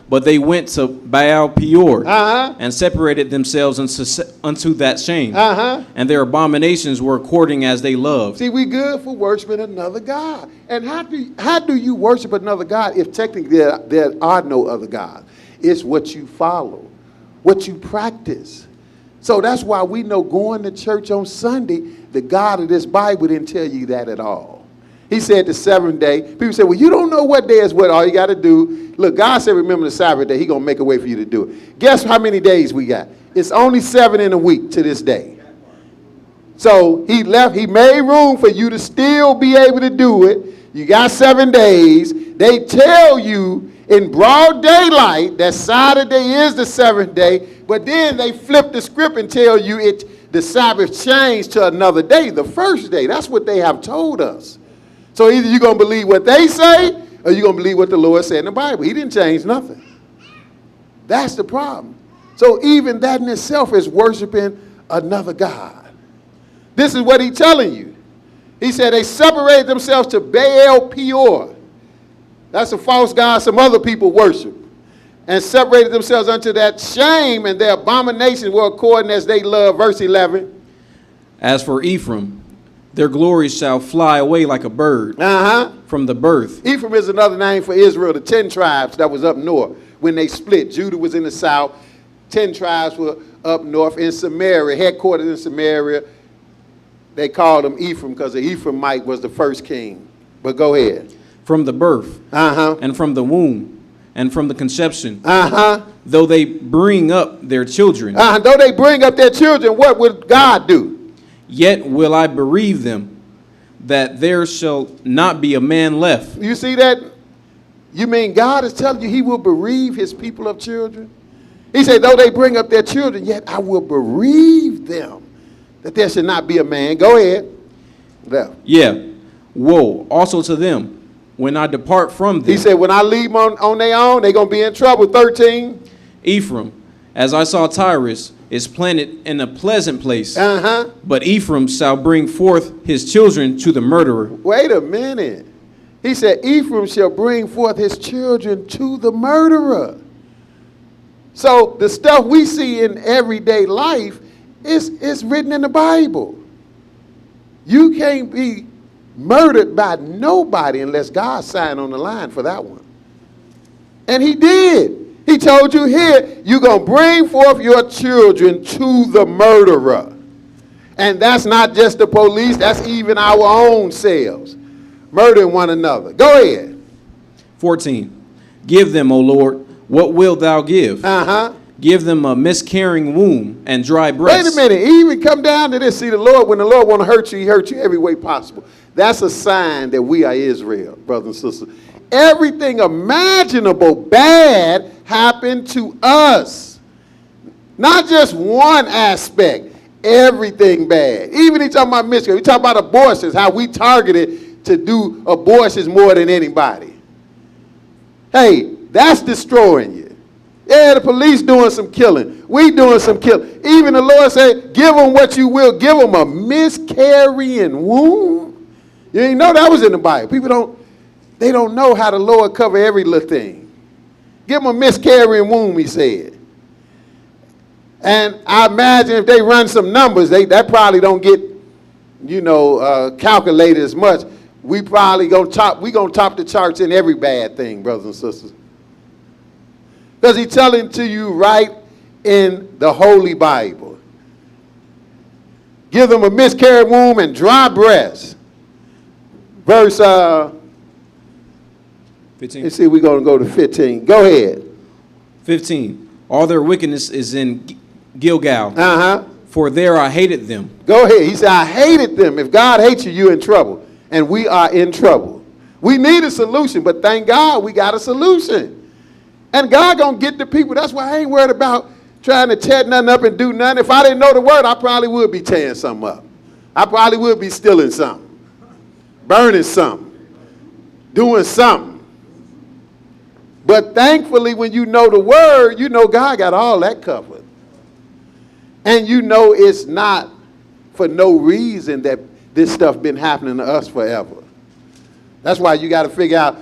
But they went to Baal Peor and separated themselves unto that shame. And their abominations were according as they loved. See, we good for worshiping another God. And how do you worship another God if technically there are no other gods? It's what you follow, what you practice. So that's why we know going to church on Sunday, the God of this Bible didn't tell you that at all. He said the seventh day. People say, well, you don't know what day is what. All you got to do, look, God said remember the Sabbath day. He's going to make a way for you to do it. Guess how many days we got? It's only 7 in a week to this day. So he made room for you to still be able to do it. You got 7 days. They tell you in broad daylight that Saturday is the 7th day, but then they flip the script and tell you the Sabbath changed to another day, the first day. That's what they have told us. So either you're going to believe what they say or you're going to believe what the Lord said in the Bible. He didn't change nothing. That's the problem. So even that in itself is worshiping another God. This is what he's telling you. He said they separated themselves to Baal Peor. That's a false god some other people worship. And separated themselves unto that shame, and their abominations were according as they love. Verse 11. As for Ephraim, their glory shall fly away like a bird from the birth. Ephraim is another name for Israel, the 10 tribes that was up north when they split. Judah was in the south. 10 tribes were up north in Samaria, headquartered in Samaria. They called him Ephraim because the Ephraimite was the first king. But go ahead. From the birth, and from the womb, and from the conception. Though they bring up their children. Though they bring up their children, what would God do? Yet will I bereave them, that there shall not be a man left. You see that? You mean God is telling you he will bereave his people of children? He said, though they bring up their children, yet I will bereave them, that there should not be a man. Go ahead. Left. Yeah. Woe also to them when I depart from them. He said, when I leave them on their own, they're going to be in trouble. 13. Ephraim, as I saw Tyrus, is planted in a pleasant place. But Ephraim shall bring forth his children to the murderer. Wait a minute. He said, Ephraim shall bring forth his children to the murderer. So the stuff we see in everyday life is written in the Bible. You can't be murdered by nobody unless God signed on the line for that one. And he did. He told you here, you're going to bring forth your children to the murderer. And that's not just the police, that's even our own selves, murdering one another. Go ahead. 14. Give them, O Lord, what wilt thou give? Give them a miscarrying womb and dry breasts. Wait a minute. He even come down to this. See, the Lord, when the Lord want to hurt you, he hurts you every way possible. That's a sign that we are Israel, brothers and sisters. Everything imaginable bad happened to us. Not just one aspect. Everything bad. Even he talking about miscarriage. We talk about abortions, how we targeted to do abortions more than anybody. Hey, that's destroying you. Yeah, the police doing some killing. We doing some killing. Even the Lord said, give them what you will. Give them a miscarrying womb. You didn't know that was in the Bible. People don't know how the Lord cover every little thing. Give them a miscarrying womb, he said. And I imagine if they run some numbers, that probably don't get, calculated as much. We probably gonna top the charts in every bad thing, brothers and sisters. Because he's telling to you right in the Holy Bible. Give them a miscarried womb and dry breasts. Verse 15. Let's see, we're going to go to 15. Go ahead. 15. All their wickedness is in Gilgal. For there I hated them. Go ahead. He said, I hated them. If God hates you, you're in trouble. And we are in trouble. We need a solution, but thank God we got a solution. And God going to get the people. That's why I ain't worried about trying to tear nothing up and do nothing. If I didn't know the word, I probably would be tearing something up. I probably would be stealing something. Burning something, doing something. But thankfully, when you know the word, you know God got all that covered. And you know it's not for no reason that this stuff been happening to us forever. That's why you got to figure out,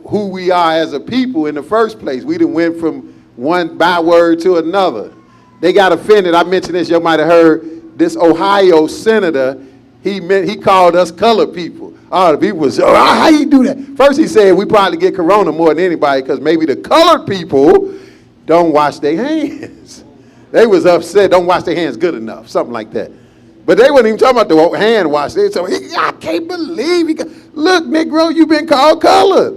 who we are as a people in the first place. We done went from one byword to another. They got offended. I mentioned this, you might have heard. This Ohio senator, he called us colored people. Oh, the people was, how you do that? First he said we probably get corona more than anybody because maybe the colored people don't wash their hands. They was upset, don't wash their hands good enough, something like that. But they weren't even talking about the hand wash. They said, I can't believe he look, Negro, you've been called colored.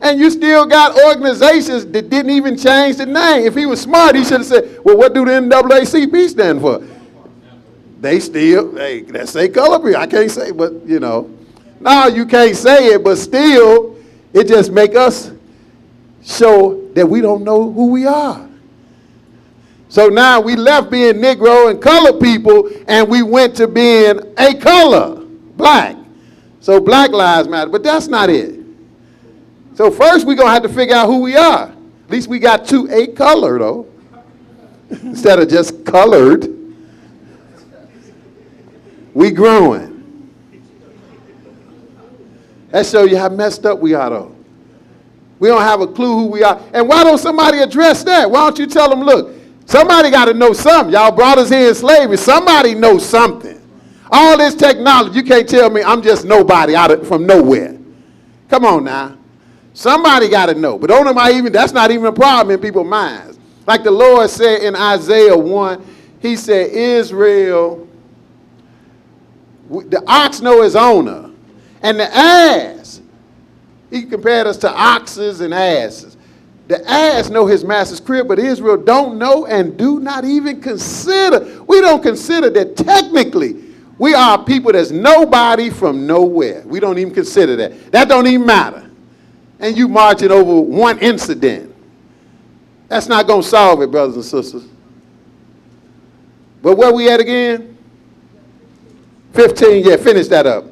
And you still got organizations that didn't even change the name. If he was smart, he should have said, well, what do the NAACP stand for? They still, hey, let's say color people. I can't say, but you know. No, you can't say it, but still, it just make us show that we don't know who we are. So now we left being Negro and color people, and we went to being a color, black. So Black Lives Matter, but that's not it. So first we're going to have to figure out who we are. At least we got to a color, though, instead of just colored. We growing. That shows you how messed up we are, though. We don't have a clue who we are. And why don't somebody address that? Why don't you tell them, look, somebody got to know something. Y'all brought us here in slavery. Somebody knows something. All this technology, you can't tell me I'm just nobody from nowhere. Come on now. Somebody got to know. But that's not even a problem in people's minds. Like the Lord said in Isaiah 1, he said, Israel, the ox know his owner, and the ass, he compared us to oxes and asses. The ass know his master's crib, but Israel don't know and do not even consider. We don't consider that technically we are people that's nobody from nowhere. We don't even consider that. That don't even matter. And you marching over one incident. That's not going to solve it, brothers and sisters. But where we at again? 15, yeah, finish that up.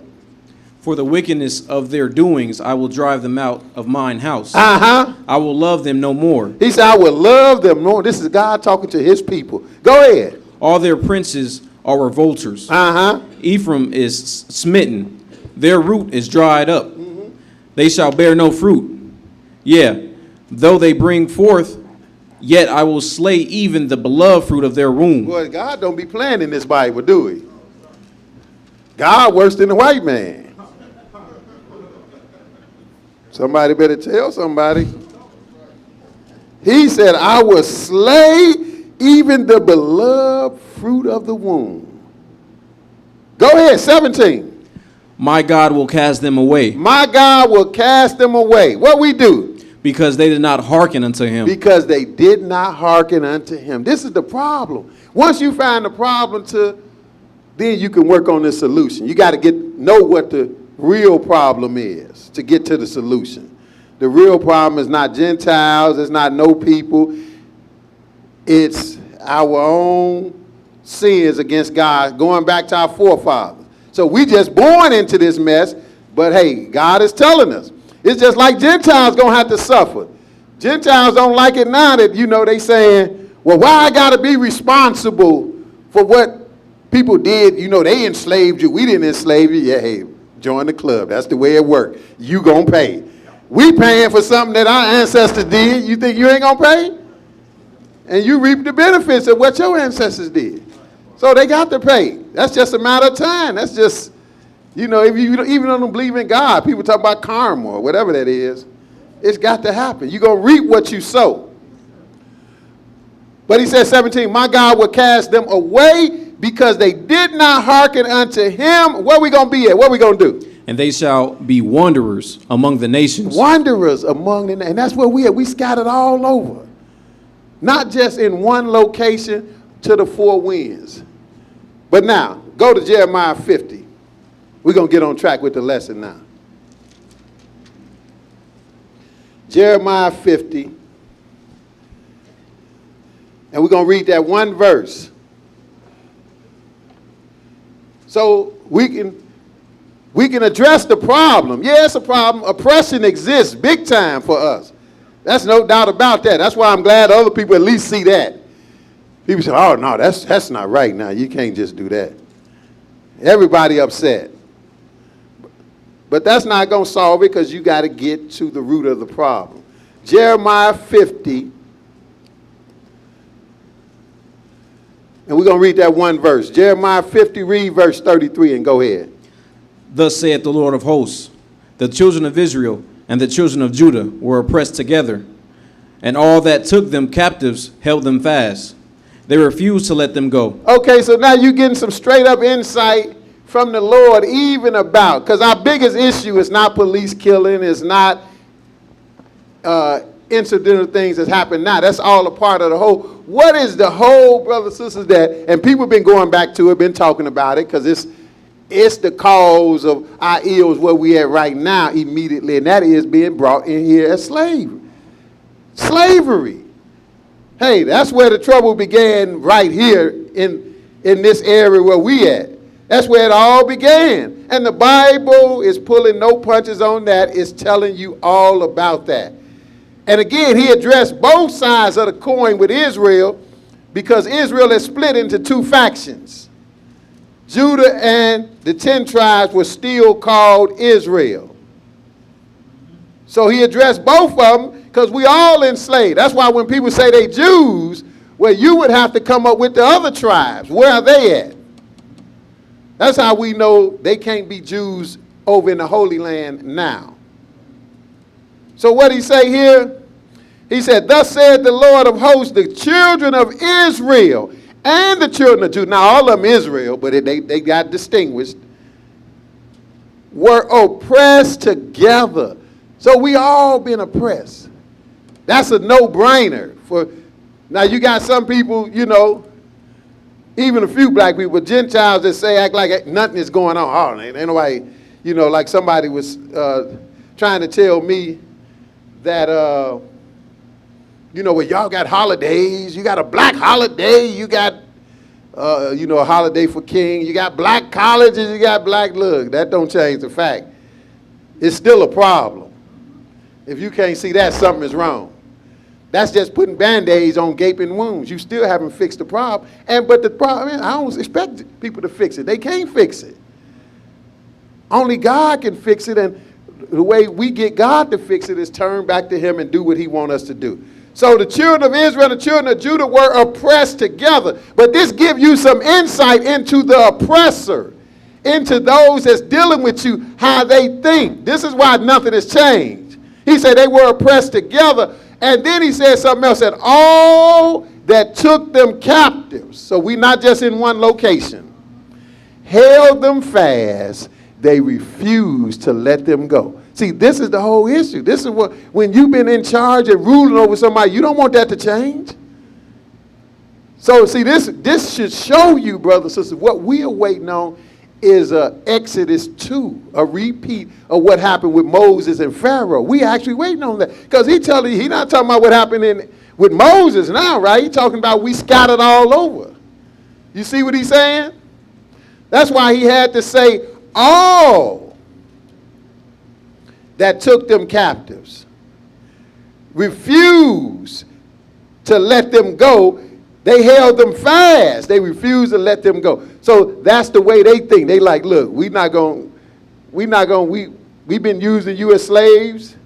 For the wickedness of their doings, I will drive them out of mine house. Uh-huh. I will love them no more. He said, I will love them no more. This is God talking to his people. Go ahead. All their princes are revolters. Uh-huh. Ephraim is smitten. Their root is dried up. They shall bear no fruit. Yeah, though they bring forth, yet I will slay even the beloved fruit of their womb. Boy, God don't be playing in this Bible, do he? God worse than the white man. Somebody better tell somebody. He said, I will slay even the beloved fruit of the womb. Go ahead, 17. My God will cast them away. My God will cast them away. What we do? Because they did not hearken unto him. Because they did not hearken unto him. This is the problem. Once you find the problem, then you can work on the solution. You got to know what the real problem is to get to the solution. The real problem is not Gentiles. It's not no people. It's our own sins against God, going back to our forefathers. So we just born into this mess, but hey, God is telling us. It's just like Gentiles going to have to suffer. Gentiles don't like it now that, they saying, well, why I got to be responsible for what people did? They enslaved you. We didn't enslave you. Yeah, hey, join the club. That's the way it worked. You going to pay. We paying for something that our ancestors did. You think you ain't going to pay? And you reap the benefits of what your ancestors did. So they got to pay. That's just a matter of time. That's just, if you even don't believe in God, people talk about karma or whatever that is. It's got to happen. You're going to reap what you sow. But he said, 17, my God will cast them away because they did not hearken unto him. Where we going to be at? What we going to do? And they shall be wanderers among the nations. Wanderers among the nations. And that's where we are. We scattered all over. Not just in one location to the four winds. But now, go to Jeremiah 50. We're going to get on track with the lesson now. Jeremiah 50. And we're going to read that one verse. So we can address the problem. Yeah, it's a problem. Oppression exists big time for us. That's no doubt about that. That's why I'm glad other people at least see that. People say, oh, no, that's not right now. You can't just do that. Everybody upset. But that's not going to solve it because you got to get to the root of the problem. Jeremiah 50. And we're going to read that one verse. Jeremiah 50, read verse 33 and go ahead. Thus saith the Lord of hosts, the children of Israel and the children of Judah were oppressed together, and all that took them captives held them fast. They refused to let them go. Okay, so now you're getting some straight up insight from the Lord even about, because our biggest issue is not police killing, it's not incidental things that happen now. That's all a part of the whole. What is the whole, brothers and sisters, that, and people have been going back to it, been talking about it, because it's the cause of our ills where we at right now immediately, and that is being brought in here as slavery. Slavery. Hey, that's where the trouble began, right here in this area where we at. That's where it all began. And the Bible is pulling no punches on that. It's telling you all about that. And again, he addressed both sides of the coin with Israel, because Israel is split into two factions. Judah and the 10 tribes were still called Israel. So he addressed both of them, because we all enslaved. That's why when people say they Jews, well, you would have to come up with the other tribes. Where are they at? That's how we know they can't be Jews over in the Holy Land now. So what he say here? He said, thus said the Lord of hosts, the children of Israel and the children of Judah, now all of them Israel, but they got distinguished, were oppressed together. So we all been oppressed. That's a no-brainer. Now you got some people, you know, even a few black people, Gentiles that say, act like nothing is going on. Oh, ain't nobody, you know, like somebody was trying to tell me that, you know, well, y'all got holidays. You got a black holiday. You got, you know, a holiday for King. You got black colleges. You got black, look, that don't change the fact. It's still a problem. If you can't see that, something is wrong. That's just putting Band-Aids on gaping wounds. You still haven't fixed the problem. But the problem, I don't expect people to fix it. They can't fix it. Only God can fix it, and the way we get God to fix it is turn back to him and do what he wants us to do. So the children of Israel and the children of Judah were oppressed together. But this gives you some insight into the oppressor, into those that's dealing with you, how they think. This is why nothing has changed. He said they were oppressed together. And then he said something else, that all that took them captives, so we're not just in one location, held them fast, they refused to let them go. See, this is the whole issue. This is what, when you've been in charge and ruling over somebody, you don't want that to change. So see, this should show you, brothers and sisters, what we are waiting on is Exodus 2, a repeat of what happened with Moses and Pharaoh. We actually waiting on that, because he's not talking about what happened with Moses now, right? He's talking about we scattered all over. You see what he's saying? That's why he had to say all that took them captives refused to let them go. They held them fast. They refused to let them go. So that's the way they think. They like, look, we've been using you as slaves.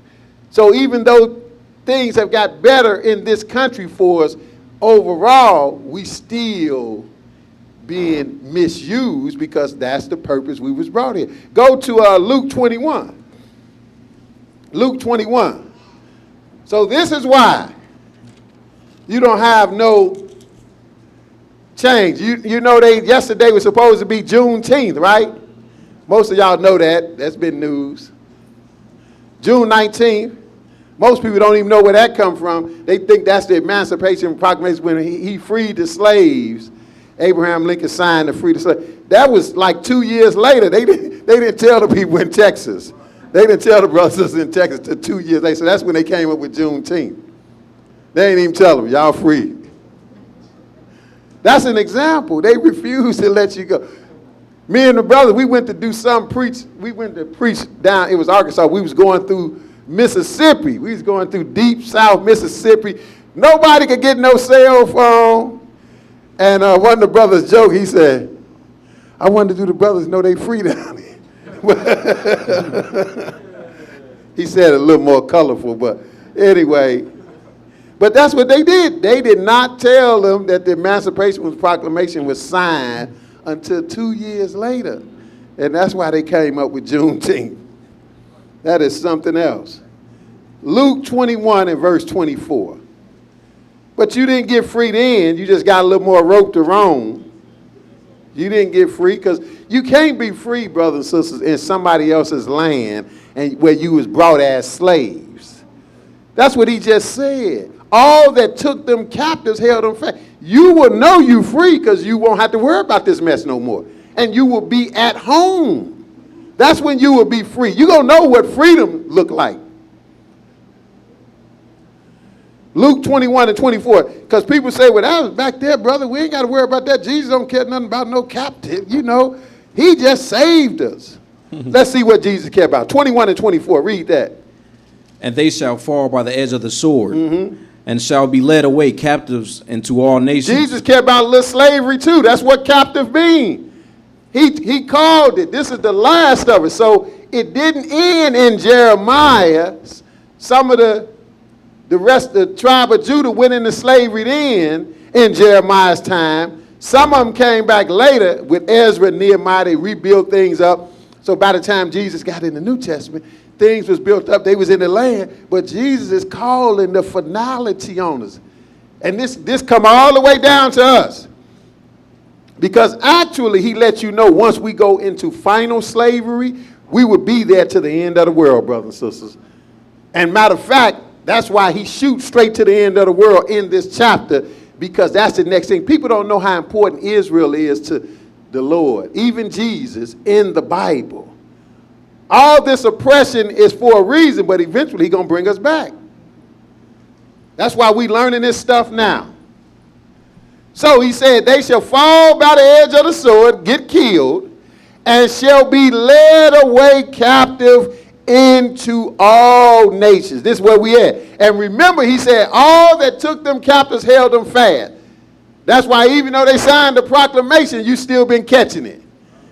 So even though things have got better in this country for us, overall, we still being misused, because that's the purpose we was brought here. Go to Luke 21. Luke 21. So this is why you don't have no change. You know, yesterday was supposed to be Juneteenth, right? Most of y'all know that. That's been news. June 19th. Most people don't even know where that come from. They think that's the Emancipation Proclamation, when he freed the slaves. Abraham Lincoln signed to free the slaves. That was like 2 years later. They didn't tell the people in Texas. They didn't tell the brothers in Texas till 2 years later. So that's when they came up with Juneteenth. They didn't even tell them, y'all free. That's an example. They refused to let you go. Me and the brothers, we went to do some preach. We went to preach down, it was Arkansas. We was going through Mississippi. We was going through deep South Mississippi. Nobody could get no cell phone. And one of the brothers joked, he said, I wanted to do the brothers know they free down here. He said it a little more colorful, but anyway. But that's what they did. They did not tell them that the Emancipation Proclamation was signed until 2 years later. And that's why they came up with Juneteenth. That is something else. Luke 21 and verse 24. But you didn't get free then. You just got a little more rope to roam. You didn't get free because you can't be free, brothers and sisters, in somebody else's land and where you was brought as slaves. That's what he just said. All that took them captives held them fast. You will know you free because you won't have to worry about this mess no more. And you will be at home. That's when you will be free. You're going to know what freedom look like. Luke 21 and 24, because people say, well, that was back there, brother. We ain't got to worry about that. Jesus don't care nothing about no captive. You know, he just saved us. Let's see what Jesus cared about. 21 and 24, read that. And they shall fall by the edge of the sword, and shall be led away captives into all nations. Jesus cared about a little slavery too. That's what captive mean. He called it. This is the last of it. So it didn't end in Jeremiah. Some of the rest of the tribe of Judah went into slavery then in Jeremiah's time. Some of them came back later with Ezra and Nehemiah. They rebuilt things up. So by the time Jesus got in the New Testament, things was built up. They was in the land. But Jesus is calling the finality on us. And this come all the way down to us. Because actually he let you know once we go into final slavery, we will be there to the end of the world, brothers and sisters. And matter of fact, that's why he shoots straight to the end of the world in this chapter, because that's the next thing. People don't know how important Israel is to the Lord, even Jesus in the Bible. All this oppression is for a reason, but eventually he's going to bring us back. That's why we learning this stuff now. So he said, they shall fall by the edge of the sword, get killed, and shall be led away captive into all nations. This is where we at. And remember, he said, all that took them captives held them fast. That's why even though they signed the proclamation, you still been catching it.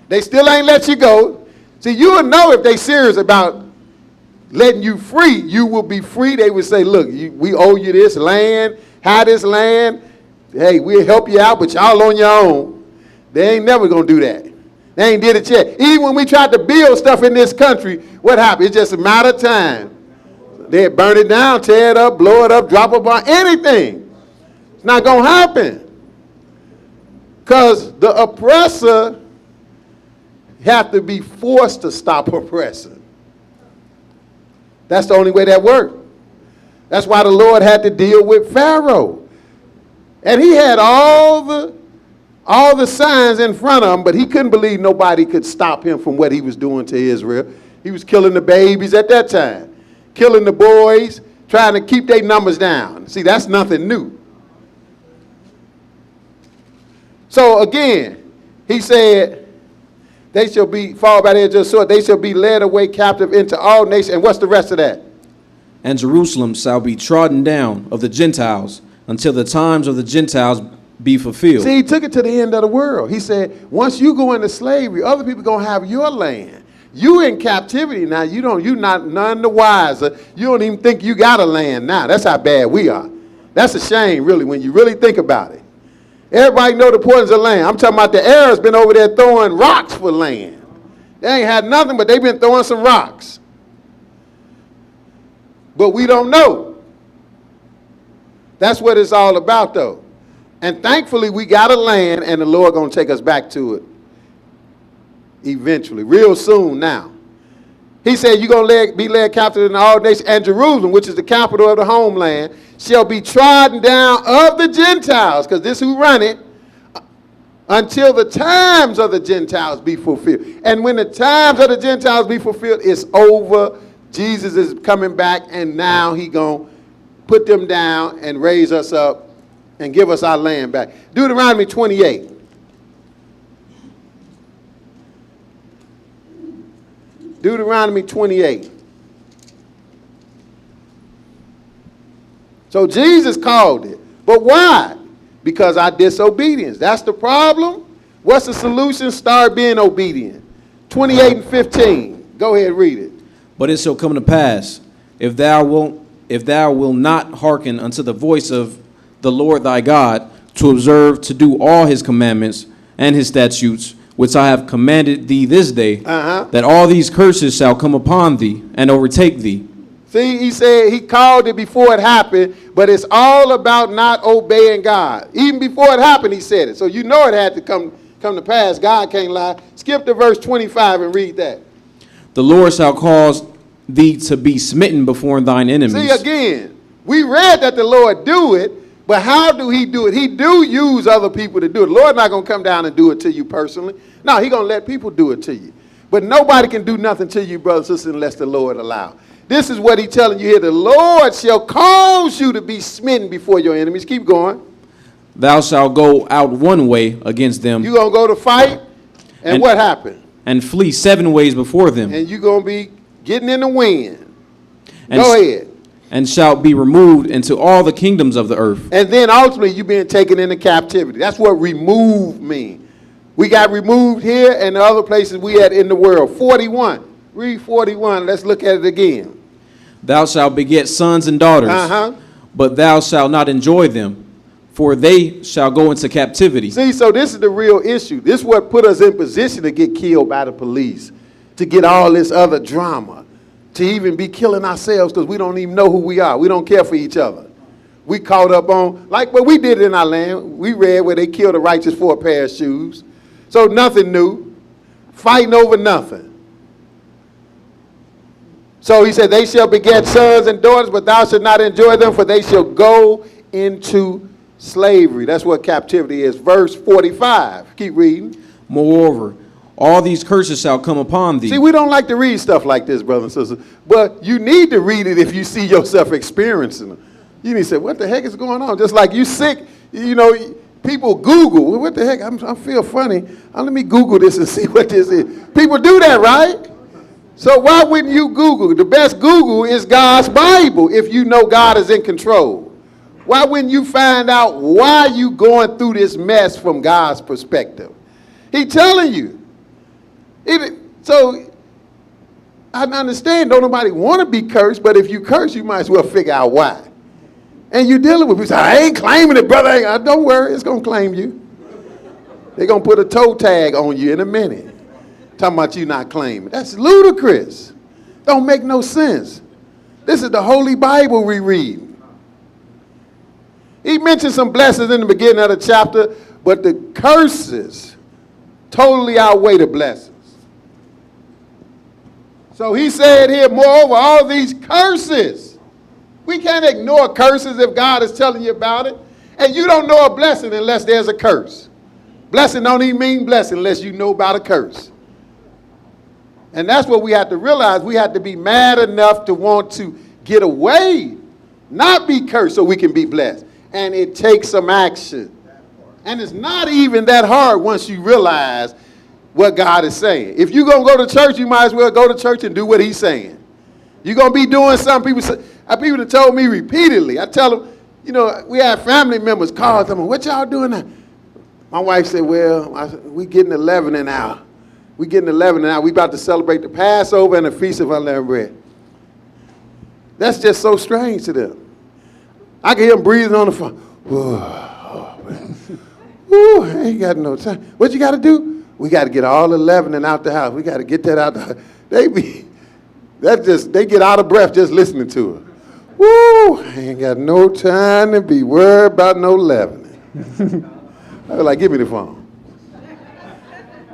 They still ain't let you go. See, you will know if they serious about letting you free, you will be free. They would say, look, we owe you this land, have this land. Hey, we'll help you out, but y'all on your own. They ain't never going to do that. They ain't did it yet. Even when we tried to build stuff in this country, what happened? It's just a matter of time. They'd burn it down, tear it up, blow it up, drop a bomb, anything. It's not going to happen. Because the oppressor have to be forced to stop oppressing. That's the only way that worked. That's why the Lord had to deal with Pharaoh. And he had all the signs in front of him, but he couldn't believe nobody could stop him from what he was doing to Israel. He was killing the babies at that time, killing the boys, trying to keep their numbers down. See, that's nothing new. So again, he said, they shall be fall by the edge of the sword. They shall be led away captive into all nations. And what's the rest of that? And Jerusalem shall be trodden down of the Gentiles until the times of the Gentiles be fulfilled. See, he took it to the end of the world. He said, once you go into slavery, other people going to have your land. You in captivity now. You're not none the wiser. You don't even think you got a land now. That's how bad we are. That's a shame, really, when you really think about it. Everybody know the importance of land. I'm talking about the Arabs been over there throwing rocks for land. They ain't had nothing, but they've been throwing some rocks. But we don't know. That's what it's all about, though. And thankfully, we got a land, and the Lord going to take us back to it eventually, real soon now. He said, you're going to be led captive in all nations, and Jerusalem, which is the capital of the homeland, shall be trodden down of the Gentiles, because this who run it, until the times of the Gentiles be fulfilled. And when the times of the Gentiles be fulfilled, it's over. Jesus is coming back, and now he going to put them down and raise us up and give us our land back. Deuteronomy 28. Deuteronomy 28. So Jesus called it. But why? Because our disobedience. That's the problem. What's the solution? Start being obedient. 28 and 15. Go ahead, read it. But it shall come to pass, if thou wilt not hearken unto the voice of the Lord thy God, to observe to do all his commandments and his statutes, which I have commanded thee this day, that all these curses shall come upon thee and overtake thee. See, he said he called it before it happened, But it's all about not obeying God. Even before it happened, he said it. So you know it had to come to pass. God can't lie. Skip to verse 25 and read that. The Lord shall cause thee to be smitten before thine enemies. See, again, we read that the Lord do it, but how do he do it? He do use other people to do it. The Lord not going to come down and do it to you personally. No, he going to let people do it to you. But nobody can do nothing to you, brothers and sisters, unless the Lord allow. This is what he's telling you here. The Lord shall cause you to be smitten before your enemies. Keep going. Thou shalt go out one way against them. You're going to go to fight, and what happened? And flee 7 ways before them. And you're going to be getting in the wind. And go ahead. And shalt be removed into all the kingdoms of the earth. And then ultimately you're being taken into captivity. That's what remove means. We got removed here and the other places we had in the world. 41. Read 41. Let's look at it again. Thou shalt beget sons and daughters, but thou shalt not enjoy them, for they shall go into captivity. See, so this is the real issue. This is what put us in position to get killed by the police, to get all this other drama, to even be killing ourselves because we don't even know who we are. We don't care for each other. We caught up on, like what we did in our land. We read where they killed the righteous for a pair of shoes. So nothing new. Fighting over nothing. So he said, they shall beget sons and daughters, but thou shalt not enjoy them, for they shall go into slavery. That's what captivity is. Verse 45. Keep reading. Moreover, all these curses shall come upon thee. See, we don't like to read stuff like this, brothers and sisters, but you need to read it if you see yourself experiencing it. You need to say, what the heck is going on? Just like you sick, you know, people Google, well, what the heck, I feel funny. Let me Google this and see what this is. People do that, right? So why wouldn't you Google? The best Google is God's Bible if you know God is in control. Why wouldn't you find out why you going through this mess from God's perspective? He's telling you. So I understand don't nobody want to be cursed, but if you curse, you might as well figure out why. And you're dealing with people say, I ain't claiming it, brother. Don't worry, it's going to claim you. They're going to put a toe tag on you in a minute. Talking about you not claiming. That's ludicrous. Don't make no sense. This is the Holy Bible we read. He mentioned some blessings in the beginning of the chapter, but the curses totally outweigh the blessings. So he said here, moreover, all these curses. We can't ignore curses if God is telling you about it. And you don't know a blessing unless there's a curse. Blessing don't even mean blessing unless you know about a curse. And that's what we have to realize. We have to be mad enough to want to get away, not be cursed so we can be blessed. And it takes some action. And it's not even that hard once you realize what God is saying. If you're going to go to church, you might as well go to church and do what he's saying. You're going to be doing something. People have told me repeatedly. I tell them, you know, we have family members call them, what y'all doing now? My wife said, well, we getting 11 an hour. We getting 11 an hour. We about to celebrate the Passover and the Feast of Unleavened Bread. That's just so strange to them. I can hear them breathing on the phone. Oh, man. Ooh, I ain't got no time. What you got to do? We got to get all 11 and out the house. We got to get that out the house. They get out of breath just listening to it. Woo, I ain't got no time to be worried about no 11. I was like, give me the phone.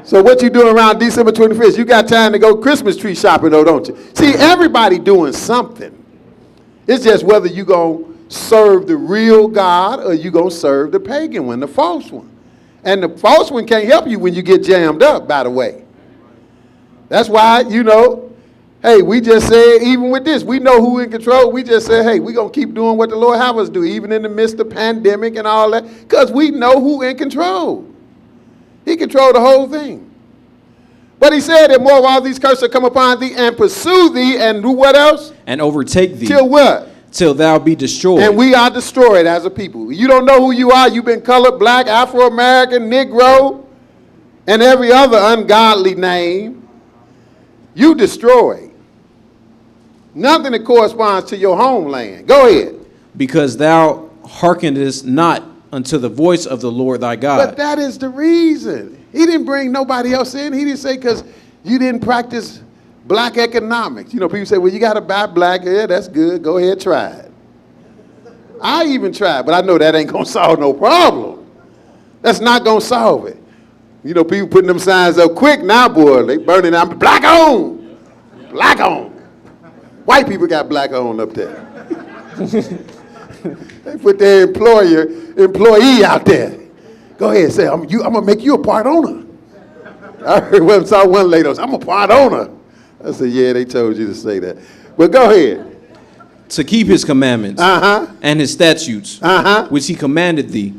So what you doing around December 25th? You got time to go Christmas tree shopping though, don't you? See, everybody doing something. It's just whether you going to serve the real God or you going to serve the pagan one, the false one. And the false one can't help you when you get jammed up, by the way. That's why, you know, hey, we just said, even with this, we know who in control. We just said, hey, we're going to keep doing what the Lord have us do, even in the midst of pandemic and all that, because we know who in control. He controlled the whole thing. But he said that more of all these curses come upon thee and pursue thee and do what else? And overtake thee. Till what? Till thou be destroyed. And we are destroyed as a people. You don't know who you are. You've been colored black, Afro-American, Negro, and every other ungodly name. You destroyed. Nothing that corresponds to your homeland. Go ahead. Because thou hearkenest not unto the voice of the Lord thy God. But that is the reason. He didn't bring nobody else in. He didn't say because you didn't practice black economics. You know, people say, well, you got to buy black. Yeah, that's good. Go ahead, try it. I even tried, but I know that ain't going to solve no problem. That's not going to solve it. You know, people putting them signs up quick now, boy. They burning out. Black on. Black on. White people got black on up there. They put their employee out there. Go ahead, say, I'm going to make you a part owner. I heard saw one lady, I'm a part owner. I said, yeah, they told you to say that. But go ahead. To keep his commandments and his statutes, which he commanded thee.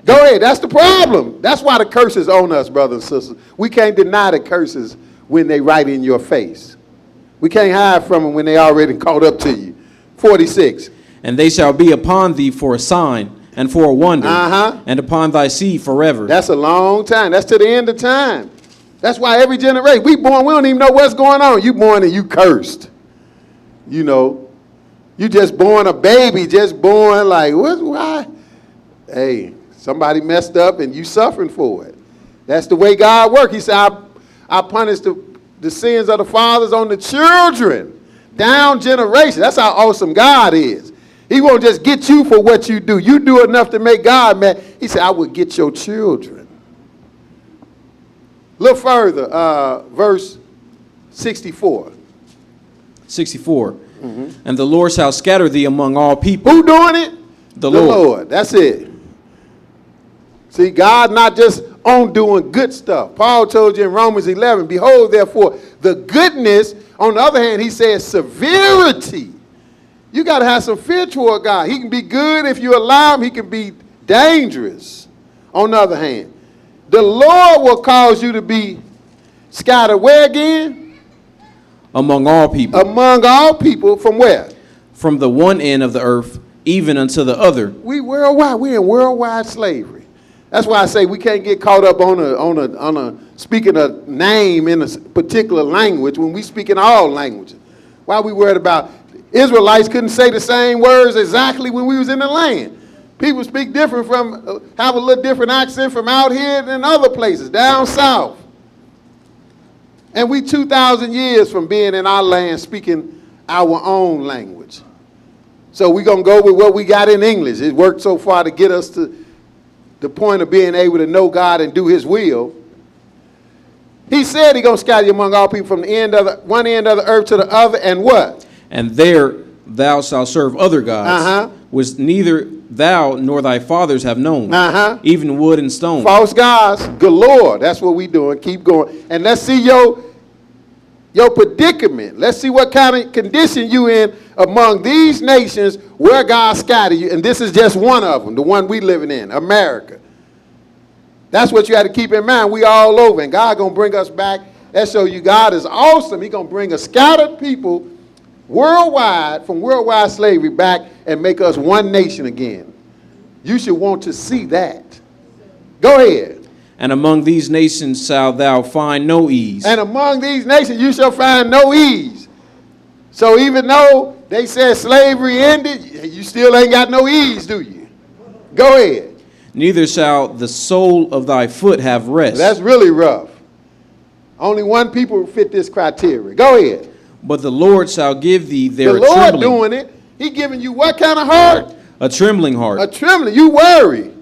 Go ahead. That's the problem. That's why the curse is on us, brothers and sisters. We can't deny the curses when they right in your face. We can't hide from them when they already caught up to you. 46. And they shall be upon thee for a sign and for a wonder, and upon thy seed forever. That's a long time. That's to the end of time. That's why every generation, we don't even know what's going on. You born and you cursed. You know, you just born a baby, just born like, why? Hey, somebody messed up and you suffering for it. That's the way God works. He said, I punish the sins of the fathers on the children, down generation. That's how awesome God is. He won't just get you for what you do. You do enough to make God mad. He said, I will get your children. Look further, verse 64. 64. And the Lord shall scatter thee among all people. Who doing it? The Lord. That's it. See, God not just on doing good stuff. Paul told you in Romans 11, behold, therefore, the goodness. On the other hand, he says severity. You got to have some fear toward God. He can be good if you allow him. He can be dangerous. On the other hand, the Lord will cause you to be scattered where again? Among all people. Among all people from where? From the one end of the earth even unto the other. We worldwide. We're in worldwide slavery. That's why I say we can't get caught up on a speaking a name in a particular language when we speak in all languages. Why are we worried about Israelites couldn't say the same words exactly when we was in the land? People speak different have a little different accent from out here than other places, down south. And we 2,000 years from being in our land speaking our own language. So we're going to go with what we got in English. It worked so far to get us to the point of being able to know God and do his will. He said he's going to scatter you among all people from the one end of the earth to the other, and what? And there thou shalt serve other gods, which neither thou nor thy fathers have known, even wood and stone. False gods galore. That's what we doing. Keep going. And let's see your predicament. Let's see what kind of condition you in among these nations where God scattered you. And this is just one of them, the one we living in, America. That's what you had to keep in mind. We all over, and God going to bring us back. That shows you God is awesome. He's going to bring a scattered people worldwide, from worldwide slavery back and make us one nation again. You should want to see that. Go ahead. And among these nations shalt thou find no ease. And among these nations you shall find no ease. So even though they said slavery ended, you still ain't got no ease, do you? Go ahead. Neither shall the sole of thy foot have rest. That's really rough. Only one people fit this criteria. Go ahead. But the Lord shall give thee their trembling. The Lord trembling. doing it. He giving you what kind of heart? A trembling heart. A trembling. You worry.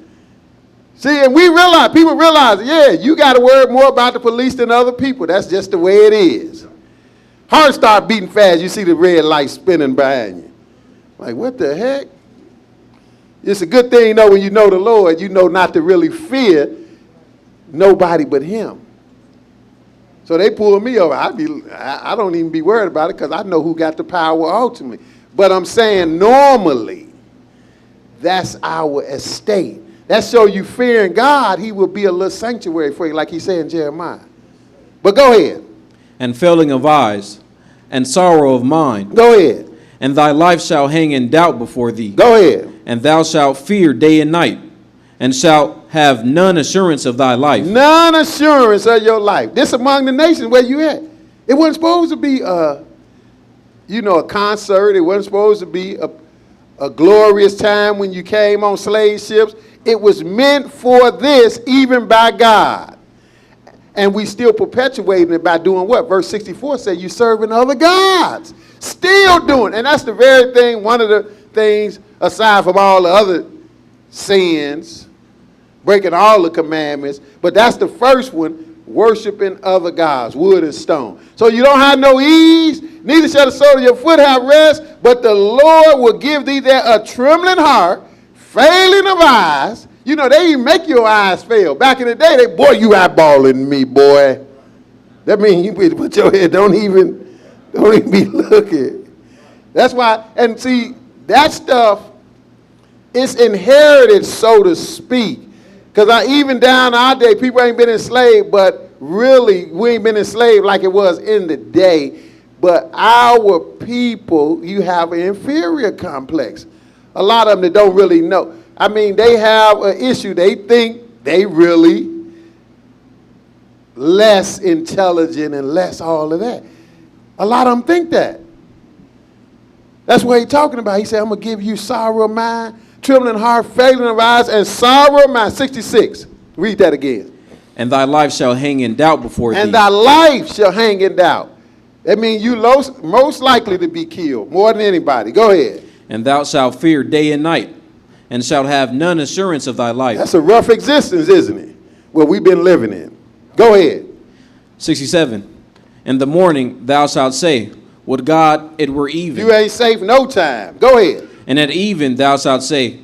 See, and people realize, yeah, you got to worry more about the police than other people. That's just the way it is. Heart start beating fast. You see the red light spinning behind you. Like, what the heck? It's a good thing, when you know the Lord, you know not to really fear nobody but him. So they pull me over. I don't even be worried about it because I know who got the power ultimately. But I'm saying normally, that's our estate. That shows you fearing God, he will be a little sanctuary for you, like he said in Jeremiah. But go ahead. And failing of eyes, and sorrow of mind. Go ahead. And thy life shall hang in doubt before thee. Go ahead. And thou shalt fear day and night, and shalt have none assurance of thy life. None assurance of your life. This among the nations where you at. It wasn't supposed to be a concert. It wasn't supposed to be a glorious time when you came on slave ships. It was meant for this, even by God. And we still perpetuating it by doing what? Verse 64 says you serving other gods. Still doing. And that's the very thing, one of the things aside from all the other sins, breaking all the commandments. But that's the first one, worshiping other gods, wood and stone. So you don't have no ease, neither shall the sole of your foot have rest, but the Lord will give thee there a trembling heart, failing of eyes. You know, they even make your eyes fail. Back in the day, boy, you eyeballing me, boy. That means you put your head, don't even be looking. That's why, and see, that stuff is inherited, so to speak. Because even down our day, people ain't been enslaved, but really, we ain't been enslaved like it was in the day. But our people, you have an inferior complex. A lot of them that don't really know. I mean, they have an issue. They think they really less intelligent and less all of that. A lot of them think that. That's what he's talking about. He said, I'm going to give you sorrow of mind, trembling heart, failing of eyes, and sorrow of mind. 66. Read that again. And thy life shall hang in doubt before thee. And thy life shall hang in doubt. That means you most likely to be killed, more than anybody. Go ahead. And thou shalt fear day and night, and shalt have none assurance of thy life. That's a rough existence, isn't it? What we've been living in. Go ahead. 67. In the morning thou shalt say, would God it were even. You ain't safe no time. Go ahead. And at even thou shalt say,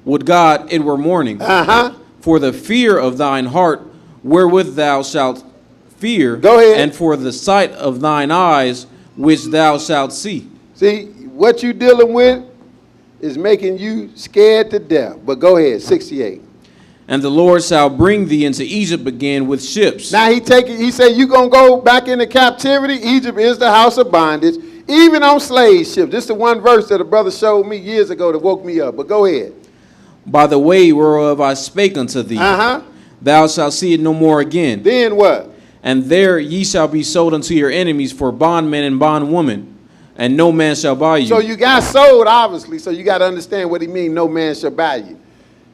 would God it were morning. Uh-huh. For the fear of thine heart wherewith thou shalt fear. Go ahead. And for the sight of thine eyes which thou shalt see. See, what you dealing with is making you scared to death. But go ahead, 68. And the Lord shall bring thee into Egypt again with ships. Now he said you're going to go back into captivity. Egypt is the house of bondage, even on slave ships. This is the one verse that a brother showed me years ago that woke me up. But go ahead. By the way whereof I spake unto thee, thou shalt see it no more again. Then what? And there ye shall be sold unto your enemies for bondmen and bondwomen, and no man shall buy you. So you got sold, obviously, so you got to understand what he means, no man shall buy you.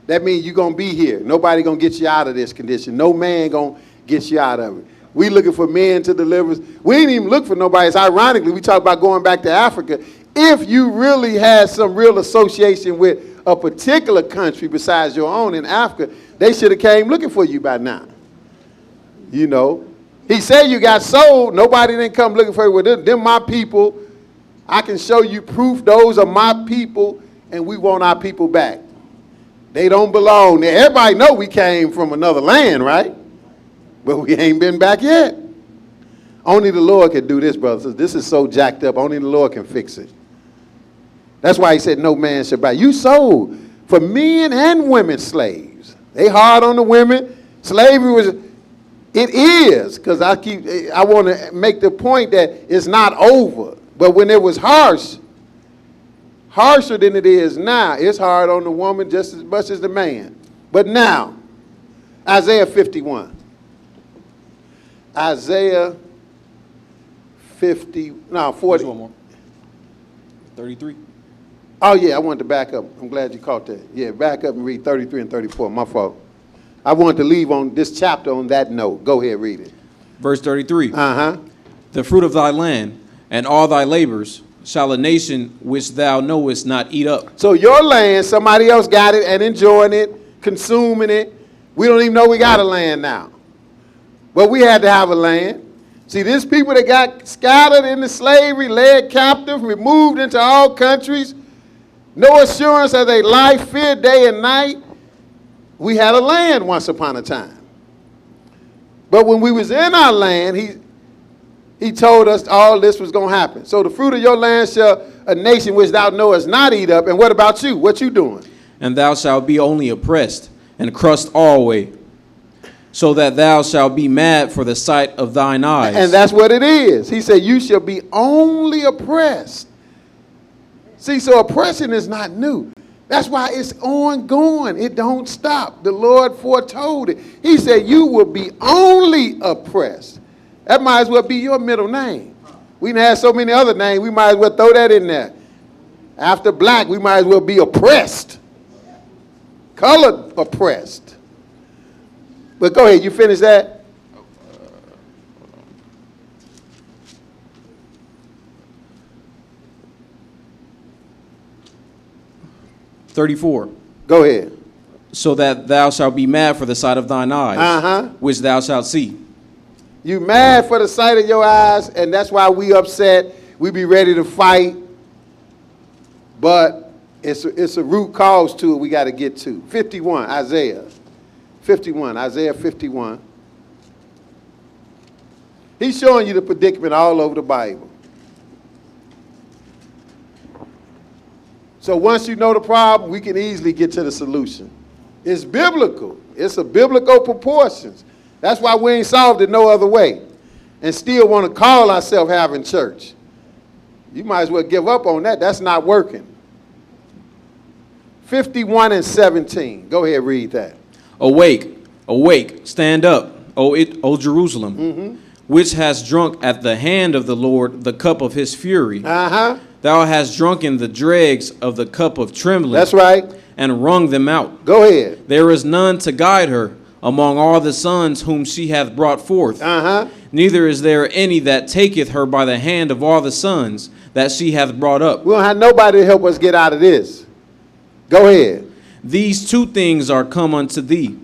That means you're going to be here. Nobody going to get you out of this condition. No man going to get you out of it. We looking for men to deliver us. We ain't even look for nobody. It's ironically, we talk about going back to Africa. If you really had some real association with a particular country besides your own in Africa, they should have came looking for you by now. You know. He said you got sold. Nobody didn't come looking for you. Well, them my people. I can show you proof. Those are my people, and we want our people back. They don't belong there. Everybody know we came from another land, right? But we ain't been back yet. Only the Lord can do this, brothers. This is so jacked up. Only the Lord can fix it. That's why he said no man should buy. You sold for men and women slaves. They hard on the women. Slavery was, it is, because I want to make the point that it's not over. But when it was harsher than it is now, it's hard on the woman just as much as the man. But now, Isaiah 51. Isaiah 40. There's one more. 33. Oh, yeah, I wanted to back up. I'm glad you caught that. Yeah, back up and read 33 and 34. My fault. I wanted to leave on this chapter on that note. Go ahead, read it. Verse 33. Uh-huh. The fruit of thy land and all thy labors shall a nation which thou knowest not eat up. So your land, somebody else got it and enjoying it, consuming it. We don't even know we got a land now. But we had to have a land. See, there's people that got scattered into slavery, led captive, removed into all countries. No assurance of their life, fear day and night. We had a land once upon a time. But when we was in our land, he told us all this was going to happen. So the fruit of your land shall a nation which thou knowest not eat up. And what about you? What you doing? And thou shalt be only oppressed and crushed alway, so that thou shalt be mad for the sight of thine eyes. And that's what it is. He said, you shall be only oppressed. See, so oppression is not new. That's why it's ongoing. It don't stop. The Lord foretold it. He said, you will be only oppressed. That might as well be your middle name. We done had so many other names, we might as well throw that in there. After black, we might as well be oppressed. Colored oppressed. But go ahead, you finish that? 34. Go ahead. So that thou shalt be mad for the sight of thine eyes, which thou shalt see. You mad for the sight of your eyes, and that's why we upset. We be ready to fight. But it's a root cause to it we got to get to. 51, Isaiah 51. He's showing you the predicament all over the Bible. So once you know the problem, we can easily get to the solution. It's biblical. It's a biblical proportions. That's why we ain't solved it no other way. And still want to call ourselves having church. You might as well give up on that. That's not working. 51 and 17. Go ahead, read that. Awake, awake, stand up, O Jerusalem, which has drunk at the hand of the Lord the cup of his fury. Thou hast drunken the dregs of the cup of trembling. That's right. And wrung them out. Go ahead. There is none to guide her among all the sons whom she hath brought forth. Neither is there any that taketh her by the hand of all the sons that she hath brought up. We don't have nobody to help us get out of this. Go ahead. These two things are come unto thee.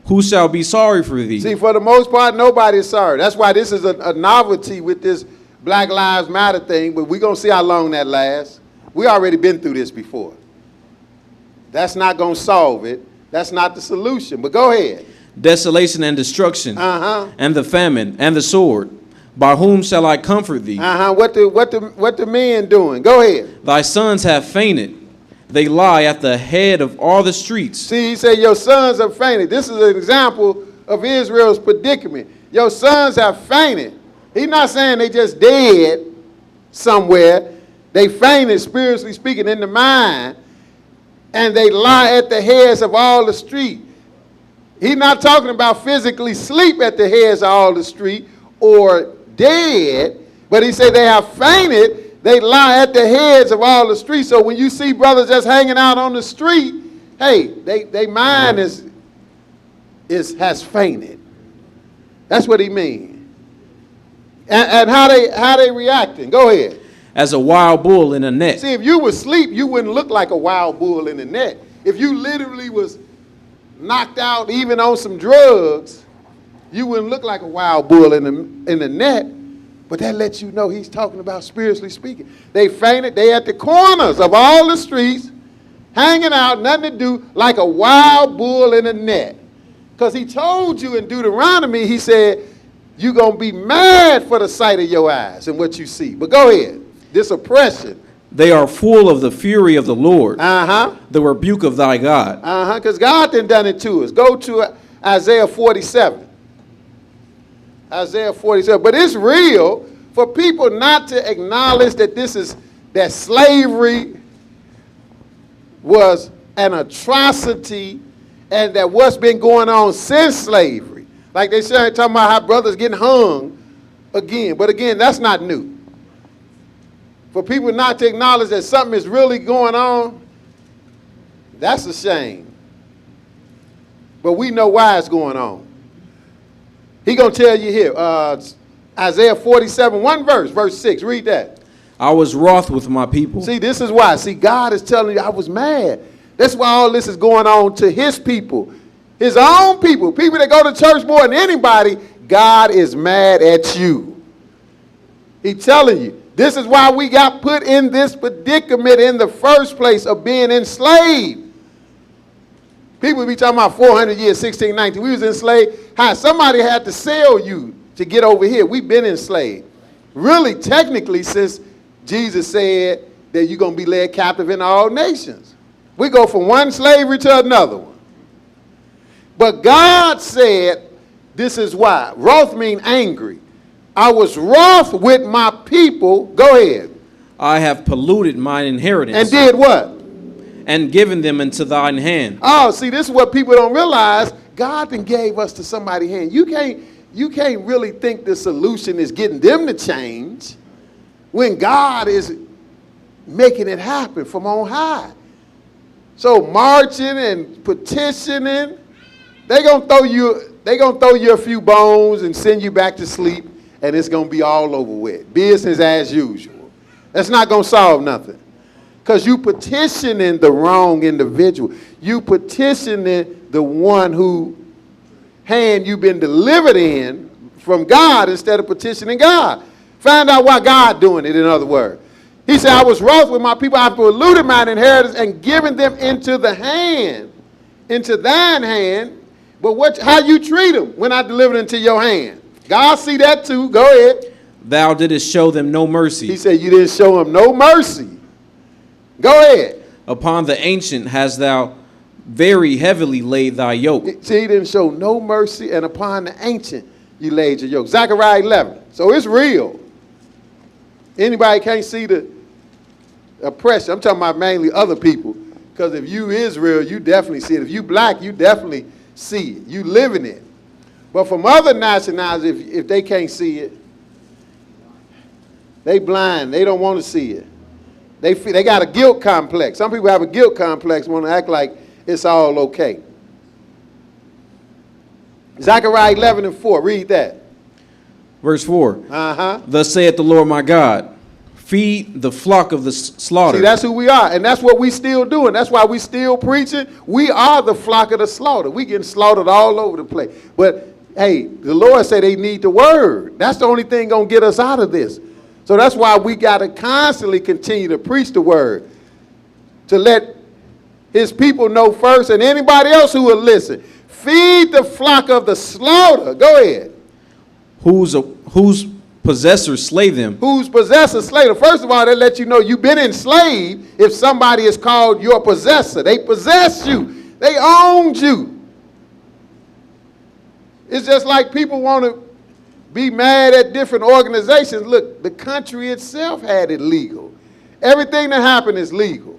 Who shall be sorry for thee? See, for the most part, nobody is sorry. That's why this is a novelty with this Black Lives Matter thing, but we're going to see how long that lasts. We already been through this before. That's not going to solve it. That's not the solution, but go ahead. Desolation and destruction, and the famine, and the sword. By whom shall I comfort thee? What the men doing? Go ahead. Thy sons have fainted. They lie at the head of all the streets. See, he said, your sons have fainted. This is an example of Israel's predicament. Your sons have fainted. He's not saying they just dead somewhere. They fainted, spiritually speaking, in the mind. And they lie at the heads of all the street. He's not talking about physically sleep at the heads of all the street or dead. But he said they have fainted. They lie at the heads of all the streets. So when you see brothers just hanging out on the street, hey, they mind has fainted. That's what he means. And how they reacting? Go ahead. As a wild bull in a net. See, if you were asleep, you wouldn't look like a wild bull in a net. If you literally was knocked out, even on some drugs, you wouldn't look like a wild bull in the net. But that lets you know he's talking about spiritually speaking. They fainted. They at the corners of all the streets, hanging out, nothing to do, like a wild bull in a net. Because he told you in Deuteronomy, he said, you're going to be mad for the sight of your eyes and what you see. But go ahead. This oppression. They are full of the fury of the Lord, the rebuke of thy God. Because God done it to us. Go to Isaiah 47. Isaiah 47. But it's real for people not to acknowledge that slavery was an atrocity and that what's been going on since slavery. Like they started talking about how brothers getting hung again. But again, that's not new. For people not to acknowledge that something is really going on, that's a shame. But we know why it's going on. He going to tell you here, Isaiah 47, one verse, verse 6. Read that. I was wroth with my people. See, this is why. See, God is telling you I was mad. That's why all this is going on to his people. His own people. People that go to church more than anybody. God is mad at you. He's telling you. This is why we got put in this predicament in the first place of being enslaved. People be talking about 400 years, 1619. We was enslaved. How? Somebody had to sell you to get over here. We've been enslaved. Really, technically, since Jesus said that you're going to be led captive in all nations. We go from one slavery to another one. But God said, this is why. Wrath means angry. I was wroth with my people. Go ahead. I have polluted mine inheritance. And did what? And given them into thine hand. Oh, see, this is what people don't realize. God then gave us to somebody's hand. You can't really think the solution is getting them to change when God is making it happen from on high. So marching and petitioning, they're gonna throw you a few bones and send you back to sleep. And it's going to be all over with. Business as usual. That's not going to solve nothing. Because you petitioning the wrong individual. You petitioning the one who hand you've been delivered in from God instead of petitioning God. Find out why God doing it, in other words. He said, I was wroth with my people. I polluted mine inheritance and given them into thine hand. But how you treat them when I delivered into your hand? God see that too. Go ahead. Thou didst show them no mercy. He said, you didn't show them no mercy. Go ahead. Upon the ancient hast thou very heavily laid thy yoke. See, he didn't show no mercy, and upon the ancient you laid your yoke. Zechariah 11. So it's real. Anybody can't see the oppression. I'm talking about mainly other people. Because if you Israel, you definitely see it. If you black, you definitely see it. You live in it. But from other nationalities, if they can't see it, they blind. They don't want to see it. They got a guilt complex. Some people have a guilt complex, want to act like it's all okay. Zechariah 11:4. Read that. Verse 4. Thus saith the Lord my God, feed the flock of the slaughter. See, that's who we are, and that's what we still doing. That's why we still preaching. We are the flock of the slaughter. We getting slaughtered all over the place. But, hey, the Lord said they need the word. That's the only thing going to get us out of this. So that's why we got to constantly continue to preach the word, to let his people know first, and anybody else who will listen. Feed the flock of the slaughter. Go ahead. Whose possessors slay them. Whose possessors slay them. First of all, they let you know you've been enslaved if somebody is called your possessor. They possess you. They owned you. It's just like people want to be mad at different organizations. Look, the country itself had it legal. Everything that happened is legal,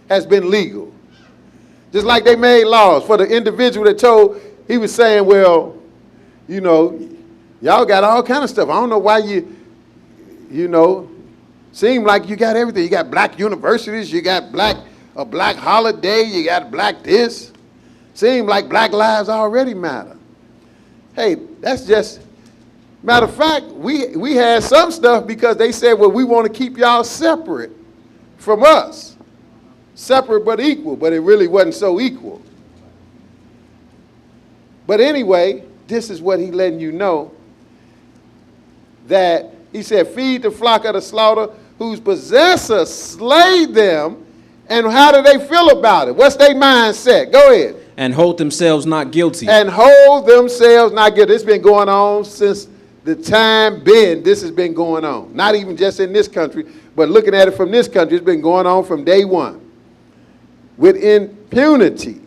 has been legal. Just like they made laws for the individual that told, he was saying, well, you know, y'all got all kind of stuff. I don't know why you know, seem like you got everything. You got black universities, you got a black holiday, you got black this. Seem like black lives already matter. Hey, that's just, matter of fact, we had some stuff because they said, well, we want to keep y'all separate from us. Separate but equal, but it really wasn't so equal. But anyway, this is what he letting you know, that he said, feed the flock of the slaughter, whose possessors slay them. And how do they feel about it? What's their mindset? Go ahead. And hold themselves not guilty. And hold themselves not guilty. It's been going on since the time this has been going on. Not even just in this country, but looking at it from this country, it's been going on from day one. With impunity.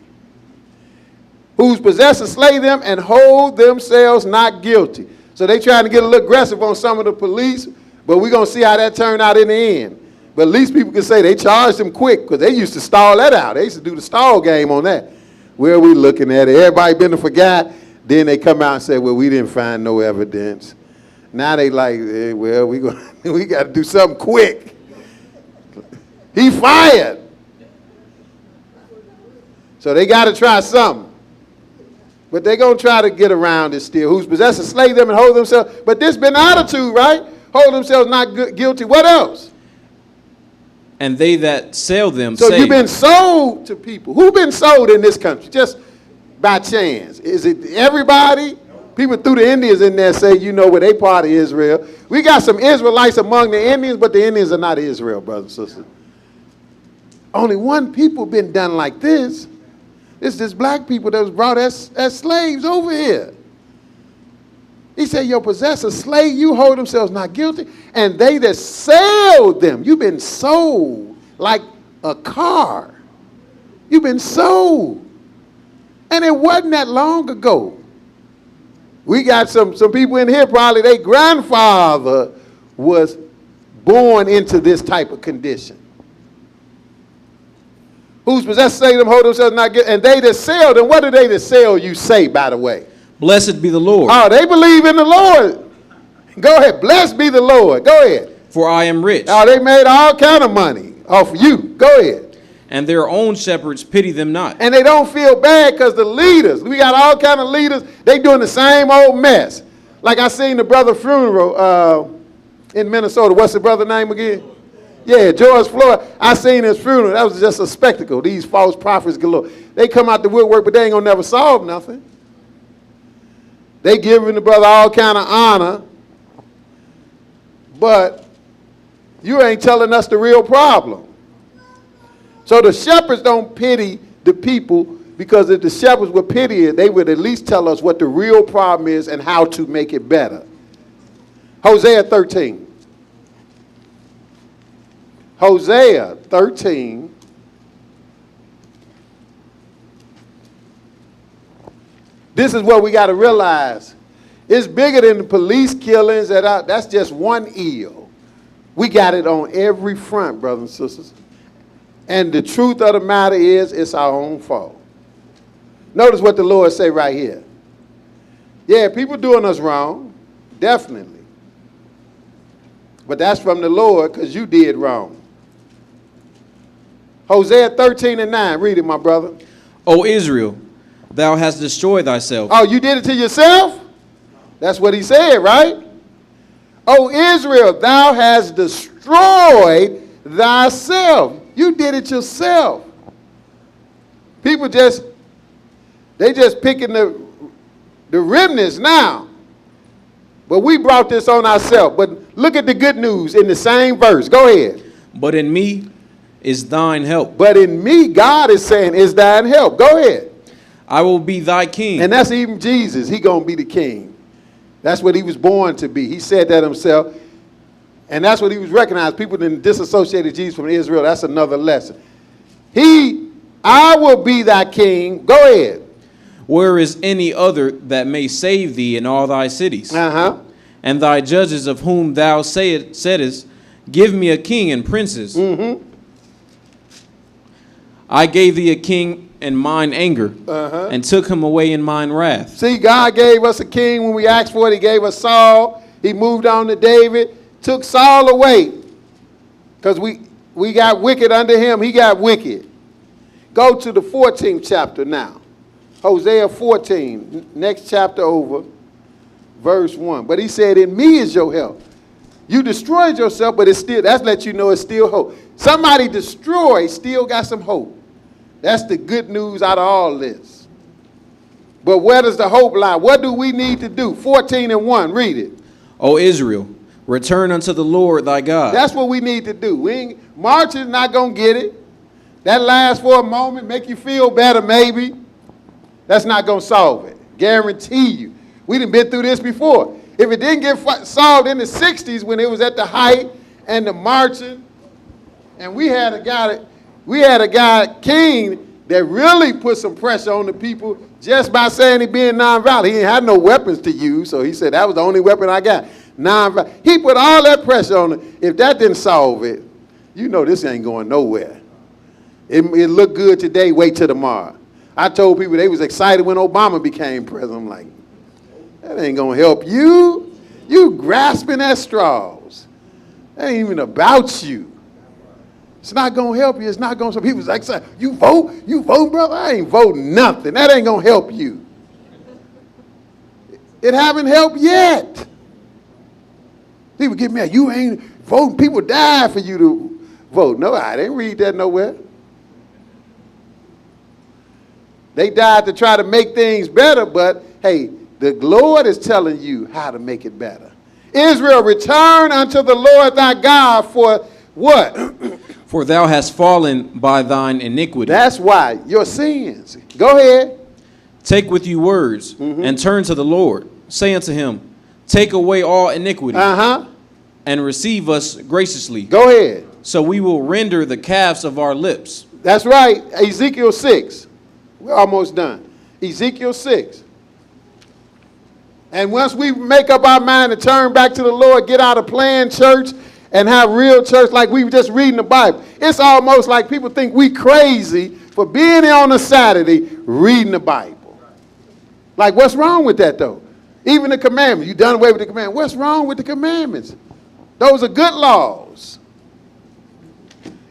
Whose possessors slay them and hold themselves not guilty. So they trying to get a little aggressive on some of the police, but we're going to see how that turned out in the end. But at least people can say they charged them quick, because they used to stall that out. They used to do the stall game on that. Where are we looking at it? Everybody been to forgot. Then they come out and say, well, we didn't find no evidence. Now they like, well, we got to do something quick. He fired. So they got to try something. But they're going to try to get around it still. Whose possessors slay them and hold themselves. But this been the attitude, right? Hold themselves not guilty. What else? And they that sell them so say. You've been sold to people. Who been sold in this country? Just by chance. Is it everybody? People threw the Indians in there say, you know, where they part of Israel. We got some Israelites among the Indians, but the Indians are not Israel, brothers and sisters. Only one people been done like this. It's just black people that was brought as slaves over here. He said, your possessors slay you, hold themselves not guilty, and they that sell them. You've been sold like a car. You've been sold. And it wasn't that long ago. We got some people in here, probably their grandfather was born into this type of condition. Whose possessors say them, hold themselves not guilty, and they that sell them, what do they that sell you say, by the way? Blessed be the Lord. Oh, they believe in the Lord. Go ahead. Blessed be the Lord. Go ahead. For I am rich. Oh, they made all kind of money off you. Go ahead. And their own shepherds pity them not. And they don't feel bad because the leaders, we got all kind of leaders, they doing the same old mess. Like I seen the brother funeral in Minnesota. What's the brother name again? Yeah, George Floyd, I seen his funeral. That was just a spectacle. These false prophets galore. They come out the woodwork, but they ain't gonna never solve nothing. They giving the brother all kind of honor, but you ain't telling us the real problem. So the shepherds don't pity the people, because if the shepherds would pity it, they would at least tell us what the real problem is and how to make it better. Hosea 13. Hosea 13. This is what we got to realize. It's bigger than the police killings. That's just one ill. We got it on every front, brothers and sisters. And the truth of the matter is, it's our own fault. Notice what the Lord say right here. Yeah, people doing us wrong, definitely. But that's from the Lord, because you did wrong. Hosea 13:9. Read it, my brother. O Israel, thou hast destroyed thyself. Oh, you did it to yourself? That's what he said, right? O Israel, thou hast destroyed thyself. You did it yourself. People they just picking the remnants now. But we brought this on ourselves. But look at the good news in the same verse. Go ahead. But in me is thine help. But in me, God is saying, is thine help. Go ahead. I will be thy king. And that's even Jesus. He going to be the king. That's what he was born to be. He said that himself. And that's what he was recognized. People didn't disassociate Jesus from Israel. That's another lesson. I will be thy king. Go ahead. Where is any other that may save thee in all thy cities? And thy judges of whom thou saidest, give me a king and princes. I gave thee a king in mine anger, and took him away in mine wrath. See, God gave us a king when we asked for it. He gave us Saul. He moved on to David, took Saul away, because we got wicked under him. He got wicked. Go to the 14th chapter now. Hosea 14, next chapter over, verse 1. But he said, in me is your help. You destroyed yourself, but that's let you know it's still hope. Somebody destroyed, still got some hope. That's the good news out of all this. But where does the hope lie? What do we need to do? 14:1, read it. O Israel, return unto the Lord thy God. That's what we need to do. Marching is not going to get it. That lasts for a moment, make you feel better maybe. That's not going to solve it. Guarantee you. We done been through this before. If it didn't get solved in the 60s when it was at the height and the marching, and we had a guy, King, that really put some pressure on the people just by saying he being nonviolent. He ain't had no weapons to use, so he said that was the only weapon I got. Nonviolent. He put all that pressure on it. If that didn't solve it, you know this ain't going nowhere. It looked good today, wait till tomorrow. I told people they was excited when Obama became president. I'm like, that ain't going to help you. You grasping at straws. That ain't even about you. It's not going to help you. It's not going to. So people like, you vote, brother? I ain't voting nothing. That ain't going to help you. It haven't helped yet. People get mad. You ain't voting. People died for you to vote. No, I didn't read that nowhere. They died to try to make things better, but hey, the Lord is telling you how to make it better. Israel, return unto the Lord thy God for what? For thou hast fallen by thine iniquity. That's why, your sins. Go ahead. Take with you words, and turn to the Lord. Say unto him, take away all iniquity, and receive us graciously. Go ahead. So we will render the calves of our lips. That's right. Ezekiel 6. We're almost done. Ezekiel 6. And once we make up our mind to turn back to the Lord, get out of playing church and have real church like we were just reading the Bible. It's almost like people think we crazy for being here on a Saturday reading the Bible. Like, what's wrong with that, though? Even the commandments. You done away with the commandments. What's wrong with the commandments? Those are good laws.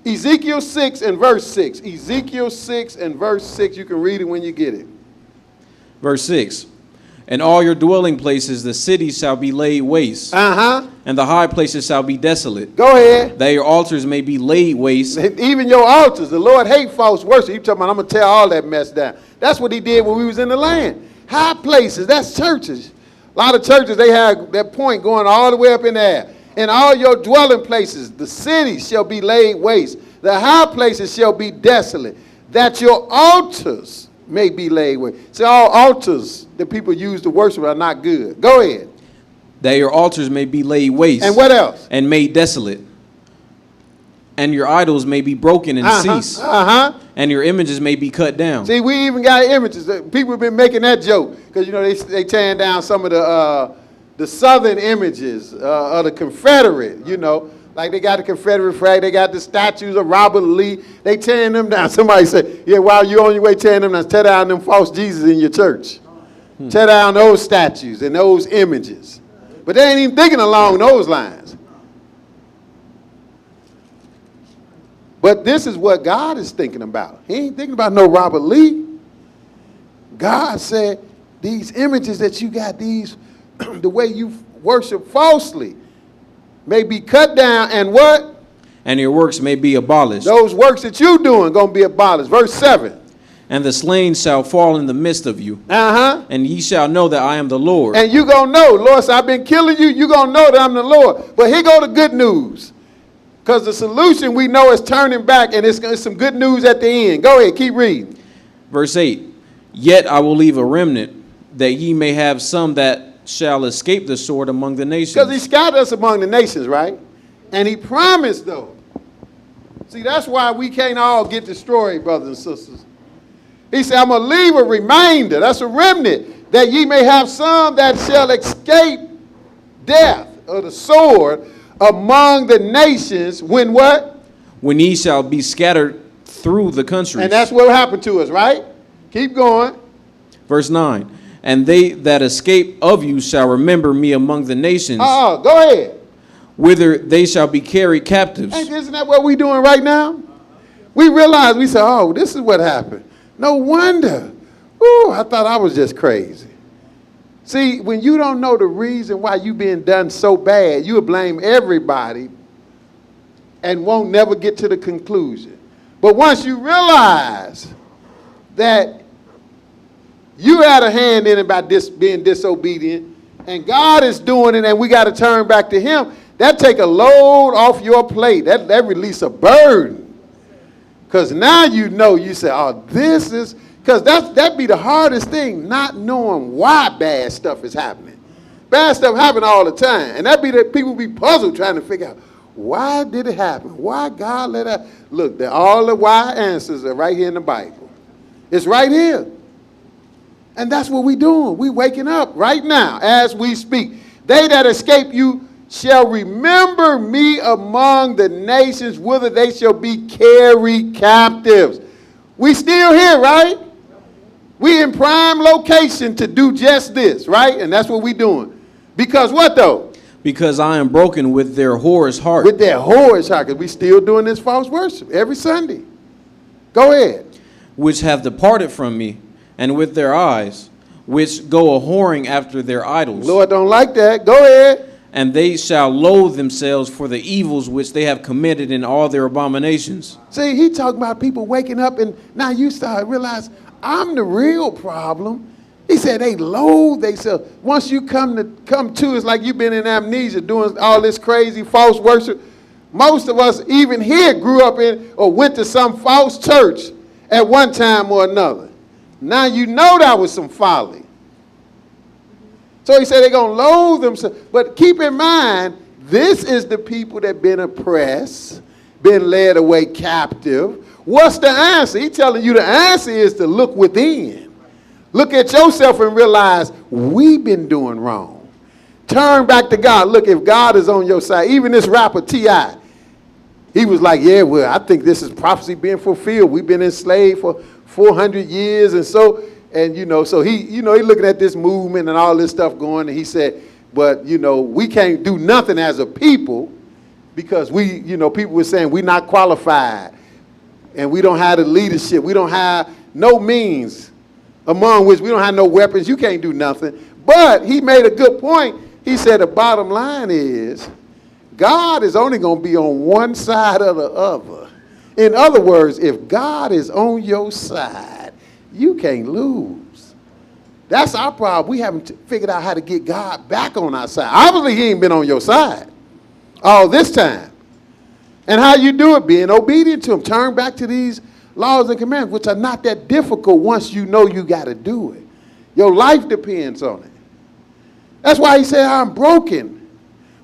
Ezekiel 6 and verse 6. Ezekiel 6 and verse 6. You can read it when you get it. Verse 6. And all your dwelling places, the cities shall be laid waste. And the high places shall be desolate. Go ahead. That your altars may be laid waste. Even your altars. The Lord hate false worship. He talking about, I'm going to tear all that mess down. That's what he did when we was in the land. High places, that's churches. A lot of churches, they have that point going all the way up in the air. And all your dwelling places, the cities shall be laid waste. The high places shall be desolate. That your altars may be laid waste. See, all altars that people use to worship are not good. Go ahead. That your altars may be laid waste. And what else? And made desolate. And your idols may be broken and cease. And your images may be cut down. See, we even got images. People have been making that joke because, you know, they tearing down some of the southern images of the Confederate, you know. Like they got the Confederate flag, they got the statues of Robert Lee. They tearing them down. Somebody said, yeah, while you're on your way tearing them down, tear down them false Jesus in your church. Tear down those statues and those images. But they ain't even thinking along those lines. But this is what God is thinking about. He ain't thinking about no Robert Lee. God said, these images that you got, these, the way you worship falsely, may be cut down and what? And your works may be abolished. Those works that you doing going to be abolished. Verse 7. And the slain shall fall in the midst of you. And ye shall know that I am the Lord. And you going to know, Lord said, I've been killing you. You going to know that I'm the Lord. But here go the good news. Because the solution we know is turning back, and it's some good news at the end. Go ahead, keep reading. Verse 8. Yet I will leave a remnant, that ye may have some that shall escape the sword among the nations. Because he scattered us among the nations, right? And he promised, though. See, that's why we can't all get destroyed, brothers and sisters. He said, I'm going to leave a remainder. That's a remnant. That ye may have some that shall escape death or the sword among the nations. When what? When ye shall be scattered through the countries. And that's what happened to us, right? Keep going. Verse 9. And they that escape of you shall remember me among the nations. Go ahead. Whither they shall be carried captives. Isn't that what we're doing right now? We realize, we say, oh, this is what happened. No wonder. Ooh, I thought I was just crazy. See, when you don't know the reason why you being done so bad, you'll blame everybody and won't never get to the conclusion. But once you realize that you had a hand in it by being disobedient, and God is doing it, and we got to turn back to him, that take a load off your plate. That release a burden. Because now you know, you say, oh, this is, because that be the hardest thing, not knowing why bad stuff is happening. Bad stuff happen all the time. And that be that people be puzzled trying to figure out, why did it happen? Why God let that? Look, all the why answers are right here in the Bible. It's right here. And that's what we doing. We waking up right now as we speak. They that escape you shall remember me among the nations, whither they shall be carried captives. We still here, right? We in prime location to do just this, right? And that's what we doing. Because what though? Because I am broken with their whore's heart. With their whore's heart, because we still doing this false worship every Sunday. Go ahead. Which have departed from me, and with their eyes, which go a whoring after their idols. Lord don't like that. Go ahead. And they shall loathe themselves for the evils which they have committed in all their abominations. See, he talking about people waking up, and now you start to realize I'm the real problem. He said they loathe themselves. Once you come to, it's like you've been in amnesia doing all this crazy false worship. Most of us, even here, grew up in or went to some false church at one time or another. Now you know that was some folly. So he said they're going to loathe themselves. But keep in mind, this is the people that been oppressed, been led away captive. What's the answer? He's telling you the answer is to look within. Look at yourself and realize we've been doing wrong. Turn back to God. Look, if God is on your side, even this rapper T.I., he was like, yeah, well, I think this is prophecy being fulfilled. We've been enslaved for 400 years. And so he looking at this movement and all this stuff going, and he said, but, we can't do nothing as a people because people were saying we're not qualified and we don't have the leadership. We don't have no means among which we don't have no weapons. You can't do nothing. But he made a good point. He said the bottom line is God is only going to be on one side or the other. In other words, if God is on your side, you can't lose. That's our problem. We haven't figured out how to get God back on our side. Obviously, he ain't been on your side all this time. And how you do it? Being obedient to him. Turn back to these laws and commandments, which are not that difficult once you know you got to do it. Your life depends on it. That's why he said, I'm broken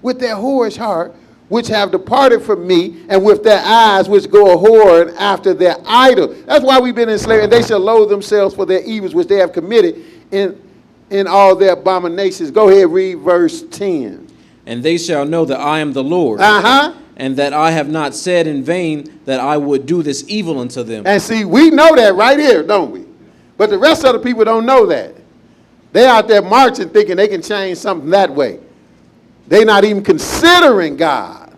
with their whorish heart, which have departed from me, and with their eyes which go a whoring after their idol. That's why we've been enslaved, and they shall loathe themselves for their evils which they have committed in all their abominations. Go ahead, read verse 10. And they shall know that I am the Lord. And that I have not said in vain that I would do this evil unto them. And see, we know that right here, don't we? But the rest of the people don't know that. They're out there marching thinking they can change something that way. They're not even considering God.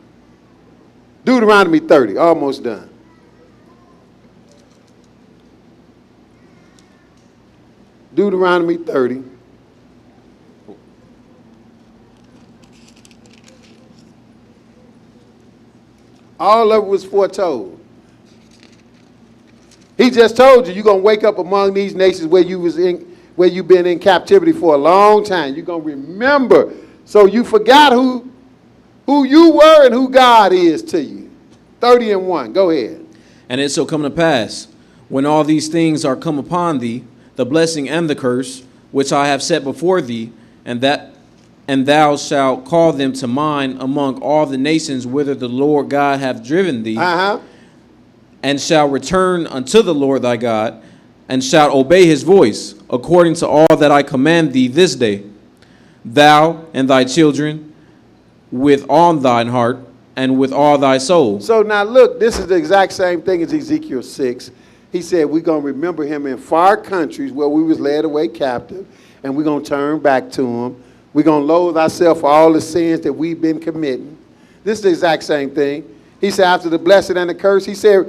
Deuteronomy 30, almost done. Deuteronomy 30. All of it was foretold. He just told you you're going to wake up among these nations where you've been in captivity for a long time. You're going to remember. So you forgot who you were and who God is to you. 30:1. Go ahead. And it shall come to pass, when all these things are come upon thee, the blessing and the curse, which I have set before thee, and thou shalt call them to mind among all the nations whither the Lord God hath driven thee, and shall return unto the Lord thy God, and shalt obey his voice, according to all that I command thee this day, thou and thy children, with all thine heart, and with all thy soul. So now look, this is the exact same thing as Ezekiel 6. He said we're going to remember him in far countries where we was led away captive, and we're going to turn back to him. We're going to loathe ourselves for all the sins that we've been committing. This is the exact same thing. He said after the blessing and the curse, he said,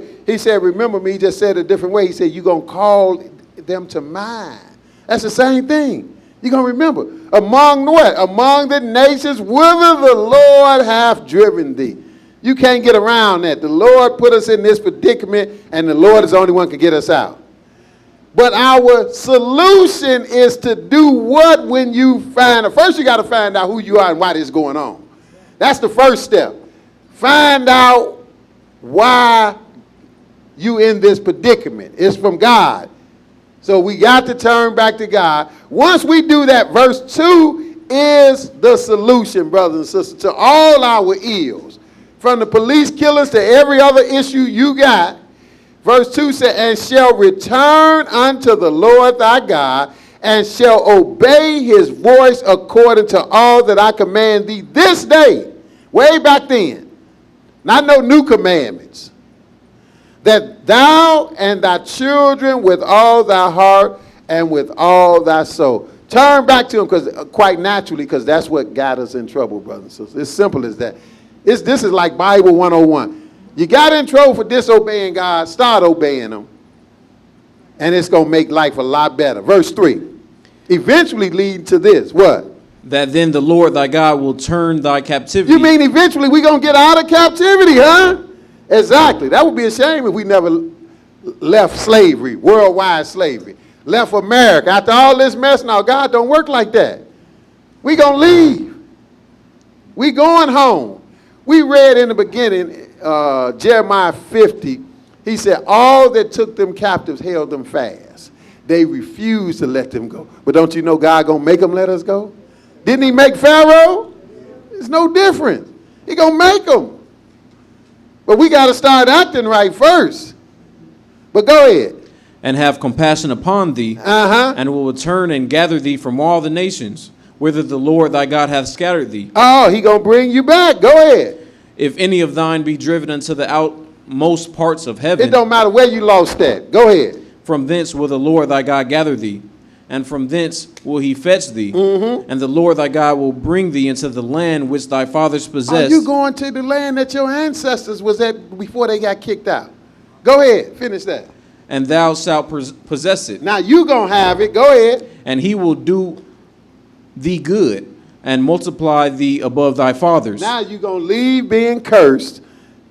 remember me. He just said it a different way. He said, you're going to call them to mind. That's the same thing. You're going to remember. Among what? Among the nations whither the Lord hath driven thee. You can't get around that. The Lord put us in this predicament, and the Lord is the only one who can get us out. But our solution is to do what when you find out? First, you got to find out who you are and why this is going on. That's the first step. Find out why you in this predicament. It's from God. So we got to turn back to God. Once we do that, verse 2 is the solution, brothers and sisters, to all our ills. From the police killers to every other issue you got. Verse 2 said, and shall return unto the Lord thy God, and shall obey his voice according to all that I command thee this day. Way back then. Not no new commandments. That thou and thy children with all thy heart and with all thy soul. Turn back to him, because quite naturally, because that's what got us in trouble, brothers and sisters. It's simple as that. This is like Bible 101. You got in trouble for disobeying God, start obeying him. And it's going to make life a lot better. Verse 3. Eventually leading to this. What? That then the Lord thy God will turn thy captivity. You mean eventually we're going to get out of captivity, huh? Exactly. That would be a shame if we never left slavery, worldwide slavery. Left America. After all this mess, now God don't work like that. We going to leave. We going home. We read in the beginning, Jeremiah 50, he said, all that took them captives held them fast. They refused to let them go. But don't you know God going to make them let us go? Didn't he make Pharaoh? It's no different. He going to make them. But we got to start acting right first. But go ahead. And have compassion upon thee, and will return and gather thee from all the nations, whither the Lord thy God hath scattered thee. Oh, he going to bring you back. Go ahead. If any of thine be driven unto the outmost parts of heaven. It don't matter where you lost at. Go ahead. From thence will the Lord thy God gather thee, and from thence will he fetch thee. And the Lord thy God will bring thee into the land which thy fathers possessed. Are you going to the land that your ancestors was at before they got kicked out? Go ahead. Finish that. And thou shalt possess it. Now you going to have it. Go ahead. And he will do thee good, and multiply thee above thy fathers. Now you're going to leave being cursed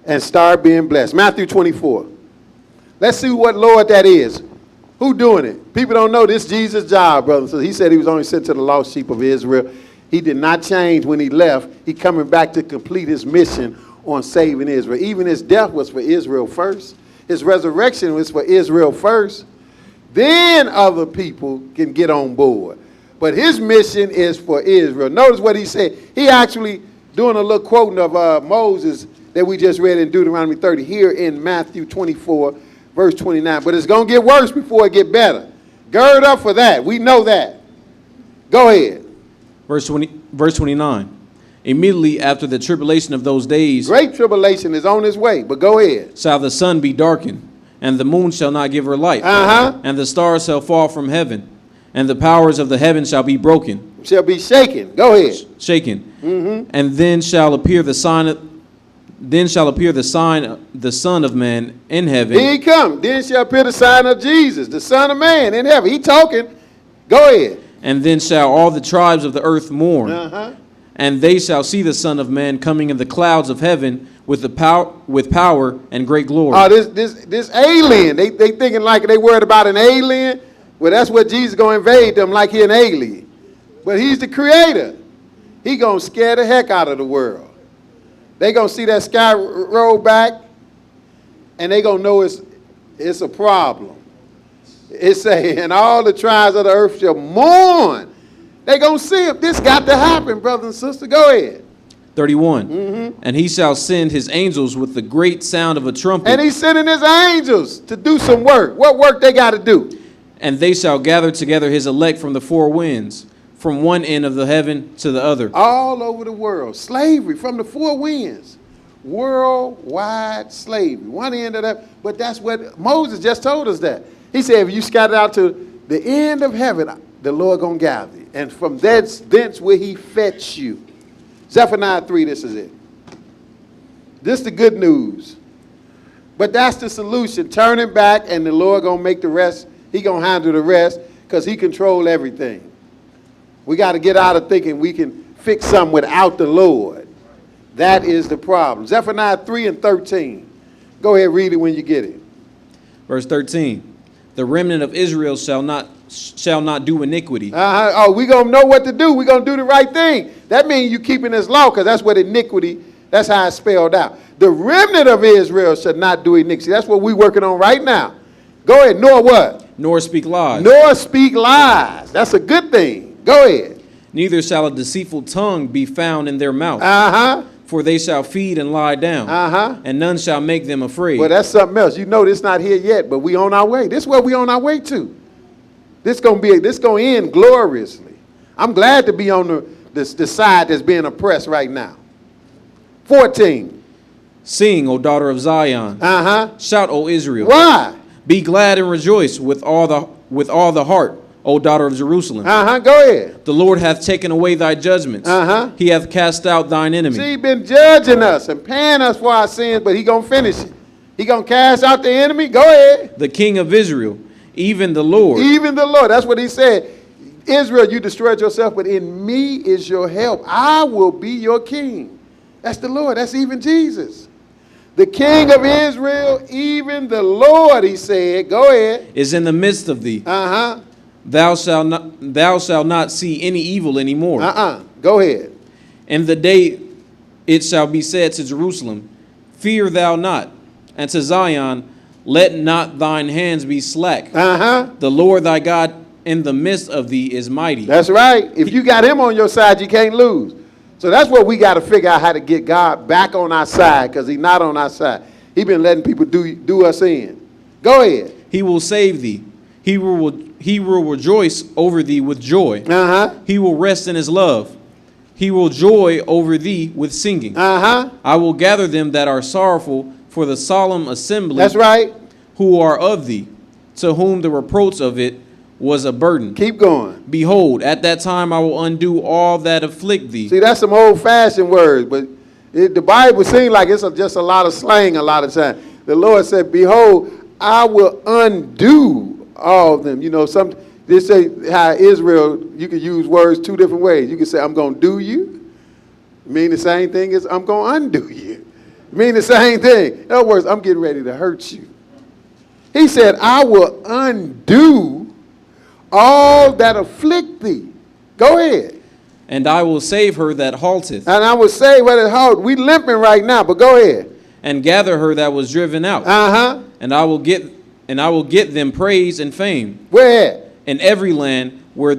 and start being blessed. Matthew 24. Let's see what Lord that is. Who doing it? People don't know this Jesus' job, brother. So he said he was only sent to the lost sheep of Israel. He did not change when he left. He coming back to complete his mission on saving Israel. Even his death was for Israel first. His resurrection was for Israel first. Then other people can get on board. But his mission is for Israel. Notice what he said. He actually doing a little quoting of Moses that we just read in Deuteronomy 30 here in Matthew 24, verse 29. But it's going to get worse before it get better. Gird up for that. We know that. Go ahead. Verse 29. Immediately after the tribulation of those days, great tribulation is on its way, but go ahead. Shall the sun be darkened, and the moon shall not give her light, and the stars shall fall from heaven, and the powers of the heaven shall be broken. Shall be shaken. Go ahead. Shaken. And then shall appear the sign. The Son of Man in heaven. Here he come. Then shall appear the sign of Jesus, the Son of Man in heaven. He talking. Go ahead. And then shall all the tribes of the earth mourn. And they shall see the Son of Man coming in the clouds of heaven with power and great glory. Oh, this alien. They thinking like they worried about an alien. Well, that's what Jesus gonna invade them like he an alien. But he's the creator. He gonna scare the heck out of the world. They gonna see that sky roll back, and they gonna know it's a problem. It's saying, and all the tribes of the earth shall mourn. They gonna see it. This got to happen, brother and sister. Go ahead. 31. And he shall send his angels with the great sound of a trumpet. And he's sending his angels to do some work. What work they got to do? And they shall gather together his elect from the four winds, from one end of the heaven to the other. All over the world. Slavery from the four winds. Worldwide slavery. One end of that. But that's what Moses just told us that. He said, if you scatter out to the end of heaven, the Lord gonna gather you. And from thence will he fetch you. Zephaniah 3, this is it. This is the good news. But that's the solution. Turn it back, and the Lord gonna make the rest. He gonna handle the rest because he control everything. We got to get out of thinking we can fix something without the Lord. That is the problem. Zephaniah 3 and 13. Go ahead, read it when you get it. Verse 13. The remnant of Israel shall not do iniquity. Oh, we going to know what to do. We're going to do the right thing. That means you keeping this law, because that's what iniquity, that's how it's spelled out. The remnant of Israel shall not do iniquity. That's what we're working on right now. Go ahead. Nor what? Nor speak lies. Nor speak lies. That's a good thing. Go ahead. Neither shall a deceitful tongue be found in their mouth. For they shall feed and lie down. And none shall make them afraid. Well, that's something else. You know this not here yet, but we on our way. This is where we on our way to. This gonna end gloriously. I'm glad to be on the side that's being oppressed right now. 14. Sing, O daughter of Zion. Shout, O Israel. Why? Be glad and rejoice with all the heart, O daughter of Jerusalem. Go ahead. The Lord hath taken away thy judgments. He hath cast out thine enemy. See, he been judging us and paying us for our sins, but he gonna finish it. He gonna cast out the enemy. Go ahead. The King of Israel, even the Lord. Even the Lord. That's what he said. Israel, you destroyed yourself, but in me is your help. I will be your king. That's the Lord. That's even Jesus. The King of Israel, even the Lord, he said. Go ahead. Is in the midst of thee. Thou shalt not see any evil anymore. Go ahead. In the day it shall be said to Jerusalem, fear thou not, and to Zion, let not thine hands be slack. The Lord thy God in the midst of thee is mighty. That's right. If you got him on your side, you can't lose. So that's what we got to figure out, how to get God back on our side, because he's not on our side. He's been letting people do us in. Go ahead. He will save thee. He will rejoice over thee with joy. He will rest in his love. He will joy over thee with singing. I will gather them that are sorrowful for the solemn assembly. That's right. Who are of thee, to whom the reproach of it was a burden. Keep going. Behold, at that time I will undo all that afflict thee. See, that's some old-fashioned words, but the Bible seems like it's just a lot of slang a lot of times. The Lord said, behold, I will undo all of them. You know, They say how Israel, you can use words two different ways. You can say, I'm going to do you. Mean the same thing as I'm going to undo you. Mean the same thing. In other words, I'm getting ready to hurt you. He said, I will undo all that afflict thee. Go ahead. And I will save her that halteth. And I will save her that halt. We limping right now, but go ahead. And gather her that was driven out. Uh-huh. And I will get them praise and fame. Where at? In every land where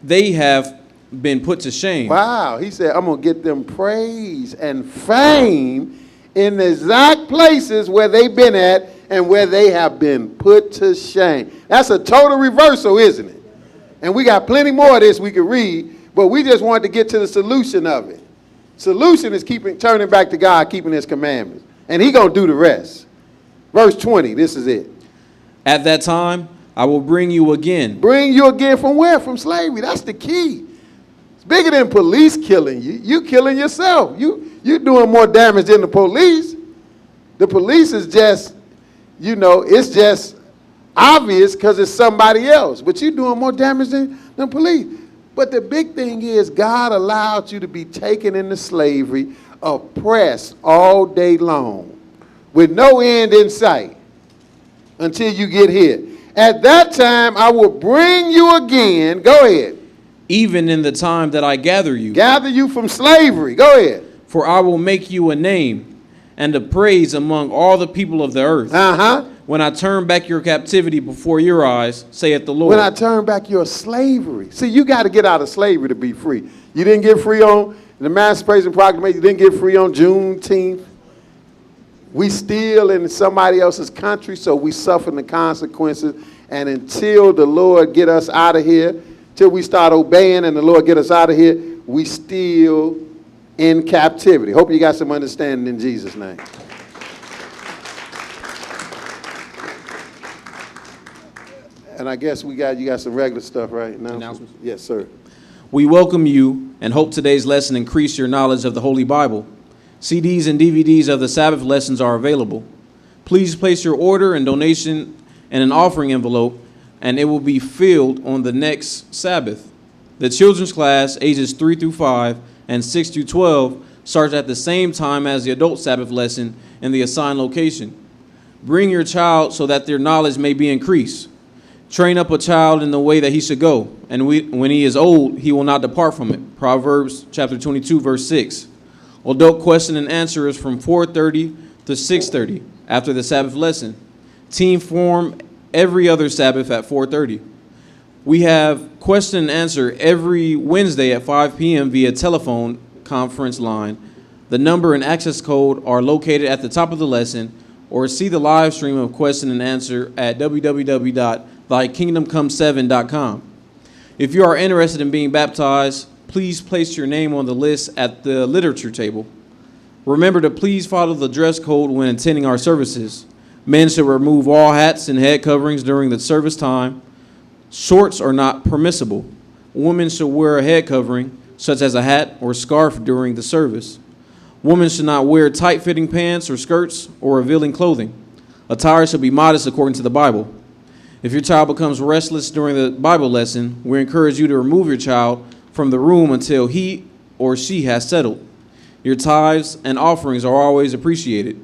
they have been put to shame. Wow. He said, I'm going to get them praise and fame in the exact places where they've been at and where they have been put to shame. That's a total reversal, isn't it? And we got plenty more of this we could read, but we just wanted to get to the solution of it. Solution is turning back to God, keeping his commandments. And he going to do the rest. Verse 20, this is it. At that time, I will bring you again. Bring you again from where? From slavery. That's the key. It's bigger than police killing you. You killing yourself. You doing more damage than the police. The police is just, it's just obvious because it's somebody else. But you're doing more damage than police. But the big thing is God allowed you to be taken into slavery, oppressed all day long, with no end in sight until you get here. At that time, I will bring you again. Go ahead. Even in the time that I gather you. Gather you from slavery. Go ahead. For I will make you a name and a praise among all the people of the earth. Uh-huh. When I turn back your captivity before your eyes, saith the Lord. When I turn back your slavery. See, you got to get out of slavery to be free. You didn't get free on the Emancipation Proclamation. You didn't get free on Juneteenth. We still in somebody else's country, so we suffer the consequences. And until the Lord get us out of here, till we start obeying and the Lord get us out of here, we still in captivity. Hope you got some understanding in Jesus' name. And I guess you got some regular stuff right now. Announcements? Yes, sir. We welcome you and hope today's lesson increase your knowledge of the Holy Bible. CDs and DVDs of the Sabbath lessons are available. Please place your order and donation in an offering envelope, and it will be filled on the next Sabbath. The children's class, ages 3 through 5 and 6 through 12, starts at the same time as the adult Sabbath lesson in the assigned location. Bring your child so that their knowledge may be increased. Train up a child in the way that he should go, and when he is old, he will not depart from it. Proverbs chapter 22, verse 6. Adult question and answer is from 4:30 to 6:30 after the Sabbath lesson. Team form every other Sabbath at 4:30. We have question and answer every Wednesday at 5 p.m. via telephone conference line. The number and access code are located at the top of the lesson, or see the live stream of question and answer at www.thykingdomcome7.com. If you are interested in being baptized, please place your name on the list at the literature table. Remember to please follow the dress code when attending our services. Men should remove all hats and head coverings during the service time. Shorts are not permissible. Women should wear a head covering, such as a hat or scarf, during the service. Women should not wear tight-fitting pants or skirts or revealing clothing. Attire should be modest according to the Bible. If your child becomes restless during the Bible lesson, we encourage you to remove your child from the room until he or she has settled. Your tithes and offerings are always appreciated.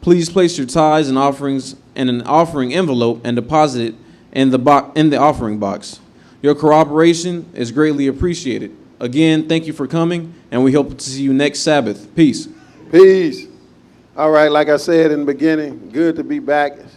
Please place your tithes and offerings in an offering envelope and deposit it in the offering box. Your cooperation is greatly appreciated. Again, thank you for coming, and we hope to see you next Sabbath. Peace. Peace. All right, like I said in the beginning, good to be back.